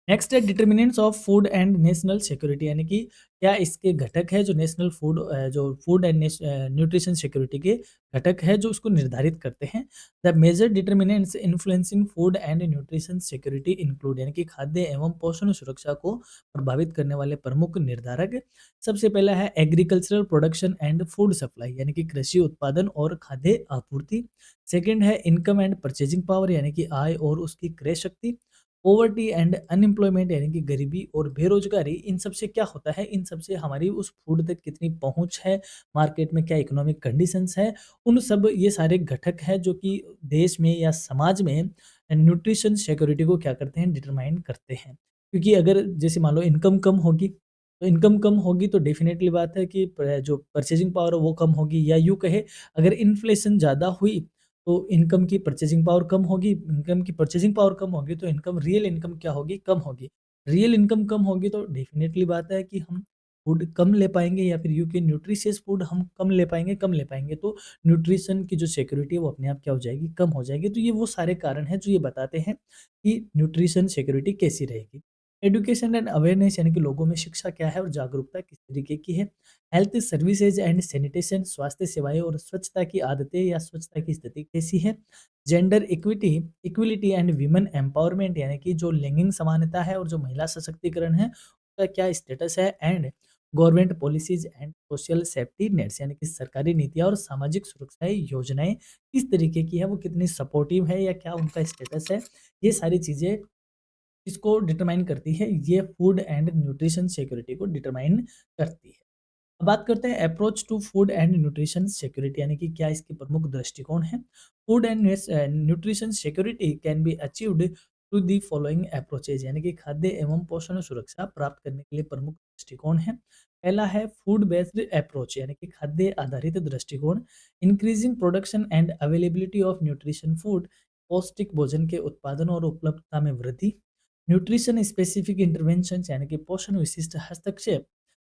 नेक्स्ट है determinants of food and national security यानी कि क्या इसके घटक है जो नेशनल फूड जो फूड एंड न्यूट्रिशन सिक्योरिटी के घटक है जो उसको निर्धारित करते हैं। The major determinants influencing food and nutrition security include यानी कि खाद्य एवं पोषण सुरक्षा को प्रभावित करने वाले प्रमुख निर्धारक। सबसे पहला है agricultural production and food supply यानी कि कृषि उत्पादन और खाद्य आपूर्ति। सेकेंड है इनकम एंड परचेजिंग पावर यानी कि आय और उसकी क्रय शक्ति। पॉवर्टी एंड अनएम्प्लॉयमेंट यानी कि गरीबी और बेरोजगारी, इन सब से क्या होता है, इन सब से हमारी उस फूड तक कितनी पहुंच है, मार्केट में क्या इकोनॉमिक कंडीशंस है, उन सब ये सारे घटक है जो कि देश में या समाज में न्यूट्रिशन सिक्योरिटी को क्या करते हैं, डिटरमाइन करते हैं। क्योंकि अगर जैसे मान लो इनकम कम होगी, तो इनकम कम होगी तो डेफिनेटली बात है कि जो परचेजिंग पावर है वो कम होगी, या यूँ कहे अगर इन्फ्लेशन ज़्यादा हुई तो इनकम की परचेजिंग पावर कम होगी, इनकम की परचेजिंग पावर कम होगी तो इनकम, रियल इनकम क्या होगी, कम होगी। रियल इनकम कम होगी तो डेफिनेटली बात है कि हम फूड कम ले पाएँगे, या फिर यूँ के न्यूट्रिशियस फूड हम कम ले पाएँगे, तो न्यूट्रिशन की जो सिक्योरिटी है वो अपने आप क्या हो जाएगी, कम हो जाएगी। तो ये वो सारे कारण हैं जो ये बताते हैं कि न्यूट्रिशन सिक्योरिटी कैसी रहेगी। एजुकेशन एंड अवेयरनेस यानी कि लोगों में शिक्षा क्या है और जागरूकता किस तरीके की है। हेल्थ सर्विसेज एंड सैनिटेशन, स्वास्थ्य सेवाएं और स्वच्छता की आदतें या स्वच्छता की स्थिति कैसी है। Gender equity equality and women empowerment यानी कि जो लैंगिक समानता है और जो महिला सशक्तिकरण है उसका क्या स्टेटस है। And government policies and social safety nets यानी कि सरकारी नीतियां और सामाजिक सुरक्षा योजनाएं किस तरीके की है, वो कितनी सपोर्टिव है या क्या उनका स्टेटस है। ये सारी चीज़ें इसको डिटरमाइन करती है, ये फूड एंड न्यूट्रिशन सिक्योरिटी को डिटरमाइन करती है। अब बात करते हैं approach to food and nutrition security यानी कि क्या इसके प्रमुख दृष्टिकोण हैं। Food and nutrition security can be achieved through the following approaches यानी कि खाद्य एवं पोषण सुरक्षा प्राप्त करने के लिए प्रमुख दृष्टिकोण है। पहला है फूड बेस्ड अप्रोच यानी कि खाद्य आधारित दृष्टिकोण। Increasing production and availability of nutrition food, पौष्टिक भोजन के उत्पादन और उपलब्धता में वृद्धि। न्यूट्रिशन स्पेसिफिक इंटरवेंशन यानी कि पोषण विशिष्ट हस्तक्षेप।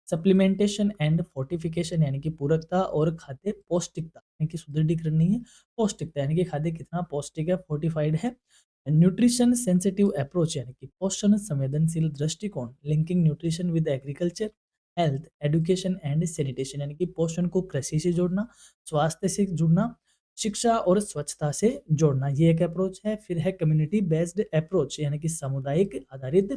सप्लीमेंटेशन एंड फोर्टिफिकेशन यानी कि पूरकता और खाद्य पौष्टिकता यानी कि सुदृढ़ीकरण नहीं है, पौष्टिकता यानी कि खाद्य कितना पौष्टिक है, फोर्टिफाइड है। न्यूट्रिशन सेंसिटिव अप्रोच यानी कि पोषण संवेदनशील दृष्टिकोण। Linking nutrition with agriculture, health, education and sanitation यानी कि पोषण को कृषि से जोड़ना, स्वास्थ्य से जुड़ना, शिक्षा और स्वच्छता से जोड़ना, ये एक अप्रोच है। फिर है कम्युनिटी बेस्ड अप्रोच यानी कि सामुदायिक आधारित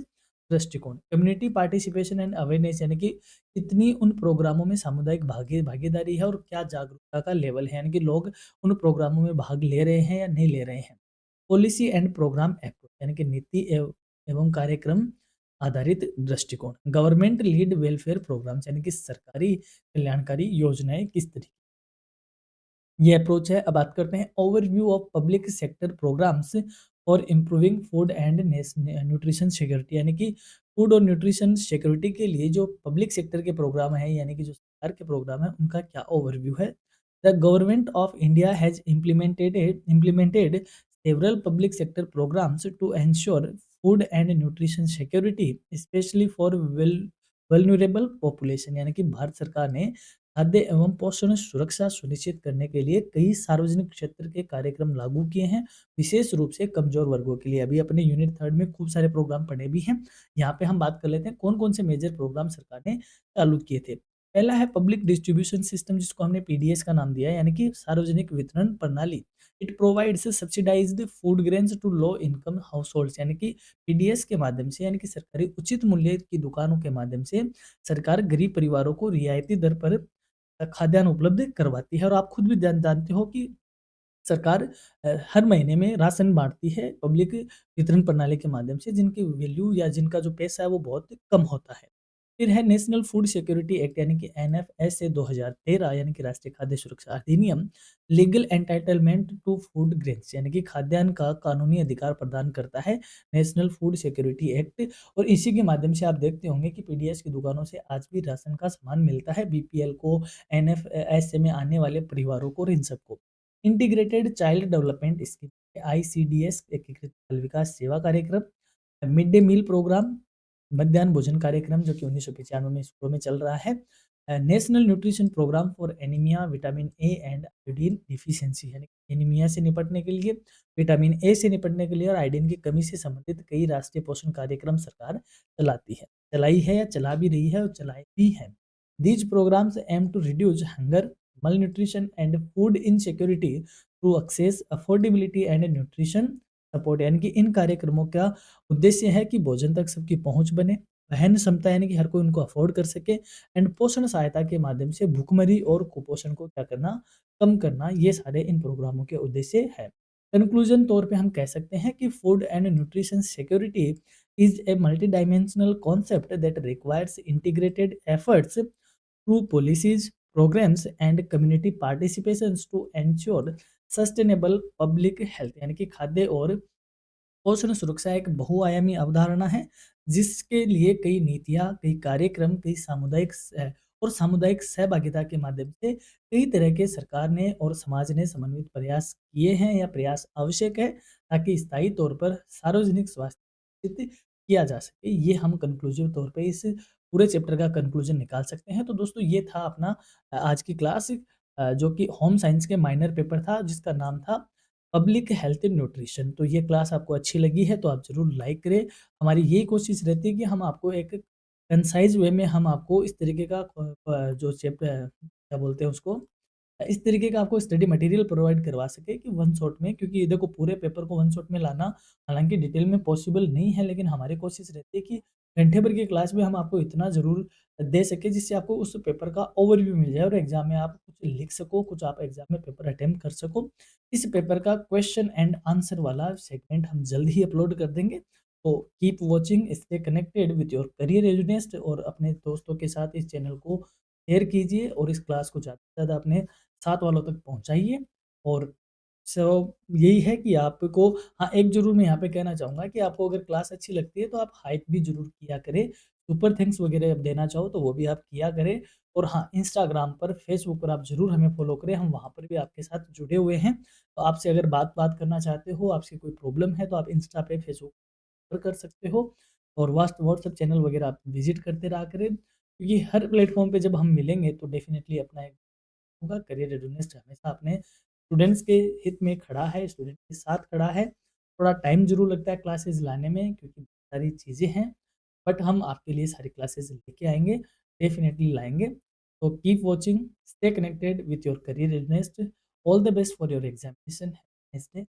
दृष्टिकोण। कम्युनिटी पार्टिसिपेशन एंड अवेयरनेस यानी कि कितनी उन प्रोग्रामों में सामुदायिक भागीदारी है और क्या जागरूकता का लेवल है, यानी कि लोग उन प्रोग्रामों में भाग ले रहे हैं या नहीं ले रहे हैं। पॉलिसी एंड प्रोग्राम अप्रोच यानी कि नीति एवं कार्यक्रम आधारित दृष्टिकोण। गवर्नमेंट लीड वेलफेयर प्रोग्राम्स यानी कि सरकारी कल्याणकारी योजनाएं किस तरीके, ये अप्रोच है। अब बात करते हैं overview of public sector programmes for improving food and nutrition security यानी कि फूड और न्यूट्रिशन सिक्योरिटी के लिए जो पब्लिक सेक्टर के प्रोग्राम है यानी कि जो सरकार के प्रोग्राम है उनका क्या ओवरव्यू है। The government of India has implemented several public sector programmes to ensure food and nutrition security specially for well vulnerable population यानी कि भारत सरकार ने खाद्य एवं पोषण सुरक्षा सुनिश्चित करने के लिए कई सार्वजनिक क्षेत्र के कार्यक्रम लागू किए हैं, विशेष रूप से कमजोर वर्गों के लिए। अभी अपने यूनिट 3 में खूब सारे प्रोग्राम पढ़े भी हैं। यहाँ पे हम बात कर लेते हैं कौन-कौन से मेजर प्रोग्राम सरकार ने चालू किए थे। पहला है पब्लिक डिस्ट्रीब्यूशन सिस्टम, जिसको हमने पीडीएस का नाम दिया है, यानी कि सार्वजनिक वितरण प्रणाली। It provides subsidised food grains to low income households, यानी कि पीडीएस के माध्यम से, यानी कि सरकारी उचित मूल्य की दुकानों के माध्यम से सरकार गरीब परिवारों को रियायती दर पर खाद्यान्न उपलब्ध करवाती है। और आप खुद भी जानते हो कि सरकार हर महीने में राशन बाँटती है पब्लिक वितरण प्रणाली के माध्यम से, जिनकी वैल्यू या जिनका जो पैसा है वो बहुत कम होता है। फिर है नेशनल फूड सिक्योरिटी एक्ट, यानी कि एनएफएसए 2013, यानी कि राष्ट्रीय खाद्य सुरक्षा अधिनियम, legal entitlement to food grains, यानी कि खाद्यान्न का कानूनी अधिकार प्रदान करता है नेशनल फूड सिक्योरिटी एक्ट। और इसी के माध्यम से आप देखते होंगे कि पीडीएस की दुकानों से आज भी राशन का सामान मिलता है बीपीएल को, एनएफएसए में आने वाले परिवारों को और इन सबको। Integrated child development scheme, ICDS, एकीकृत बाल विकास सेवा कार्यक्रम, मिड डे मील प्रोग्राम, मध्याह्न भोजन कार्यक्रम, जो कि 1995 में स्कूलों में चल रहा है। National nutrition programme for anaemia, vitamin A and iodine deficiency, यानी एनीमिया से निपटने के लिए, विटामिन ए से निपटने के लिए और आयोडीन की कमी से संबंधित कई राष्ट्रीय पोषण कार्यक्रम सरकार चलाई है या चला भी रही है और चलाई भी है। These programmes aim to reduce hunger, malnutrition and food insecurity through access, affordability and nutrition support, यानी कि इन कार्यक्रमों का उद्देश्य है कि भोजन तक सबकी पहुंच बने, वहन क्षमता, यानी कि हर कोई उनको अफोर्ड कर सके, एंड पोषण सहायता के माध्यम से भूखमरी और कुपोषण को क्या करना, कम करना, ये सारे इन प्रोग्रामों के उद्देश्य है। कंक्लूजन तौर पे हम कह सकते हैं कि food and nutrition security is a multi dimensional concept that requires integrated efforts through policies, programs and community participations to ensure sustainable public health, यानी कि खाद्य और पोषण सुरक्षा एक बहुआयामी अवधारणा है, जिसके लिए कई नीतियाँ, कई कार्यक्रम, कई सामुदायिक सहभागिता के माध्यम से कई तरह के सरकार ने और समाज ने समन्वित प्रयास किए हैं या प्रयास आवश्यक है, ताकि स्थायी तौर पर सार्वजनिक स्वास्थ्य निश्चित किया जा सके। ये हम कंक्लूसिव तौर पे इस पूरे चैप्टर का कंक्लूजन निकाल सकते हैं। तो दोस्तों ये था अपना आज की क्लास, जो कि होम साइंस के माइनर पेपर था, जिसका नाम था पब्लिक हेल्थ एंड न्यूट्रिशन। तो ये क्लास आपको अच्छी लगी है तो आप ज़रूर लाइक करें। हमारी यही कोशिश रहती है कि हम आपको एक कंसाइज़ वे में हम आपको इस तरीके का जो चैप्टर क्या बोलते हैं उसको, इस तरीके का आपको स्टडी मटेरियल प्रोवाइड करवा सके कि वन शॉट में, क्योंकि देखो पूरे पेपर को वन शॉट में लाना हालाँकि डिटेल में पॉसिबल नहीं है, लेकिन हमारी कोशिश रहती है कि घंटे भर की क्लास में हम आपको इतना ज़रूर दे सकें जिससे आपको उस पेपर का ओवरव्यू मिल जाए और एग्ज़ाम में आप कुछ लिख सको, कुछ आप एग्ज़ाम में पेपर अटेम्प्ट कर सको। इस पेपर का क्वेश्चन एंड आंसर वाला सेगमेंट हम जल्द ही अपलोड कर देंगे। तो keep watching, stay connected with your career readiness, और अपने दोस्तों के साथ इस चैनल को शेयर कीजिए और इस क्लास को ज़्यादा से ज़्यादा अपने साथ वालों तक पहुँचाइए। और सो यही है कि आपको, हाँ, एक ज़रूर मैं यहाँ पे कहना चाहूँगा कि आपको अगर क्लास अच्छी लगती है तो आप हाइप भी ज़रूर किया करें। सुपर थैंक्स वगैरह आप देना चाहो तो वो भी आप किया करें। और हाँ, इंस्टाग्राम पर, फेसबुक पर आप ज़रूर हमें फ़ॉलो करें, हम वहाँ पर भी आपके साथ जुड़े हुए हैं। तो आपसे अगर बात करना चाहते हो, आपसे कोई प्रॉब्लम है तो आप इंस्टा पे, फेसबुक पर कर सकते हो। और व्हाट्सएप चैनल वगैरह आप विज़िट करते रहा करें, क्योंकि हर प्लेटफ़ॉर्म पे जब हम मिलेंगे तो डेफ़िनेटली अपना एक होगा। करियर रेडीनेस हमेशा अपने स्टूडेंट्स के हित में खड़ा है, स्टूडेंट के साथ खड़ा है। थोड़ा टाइम ज़रूर लगता है क्लासेस लाने में, क्योंकि बहुत सारी चीज़ें हैं, बट हम आपके लिए सारी क्लासेस लेके आएँगे, डेफिनिटली लाएँगे। तो keep watching, stay connected with your career readiness. All the best for your examination. Have a nice day.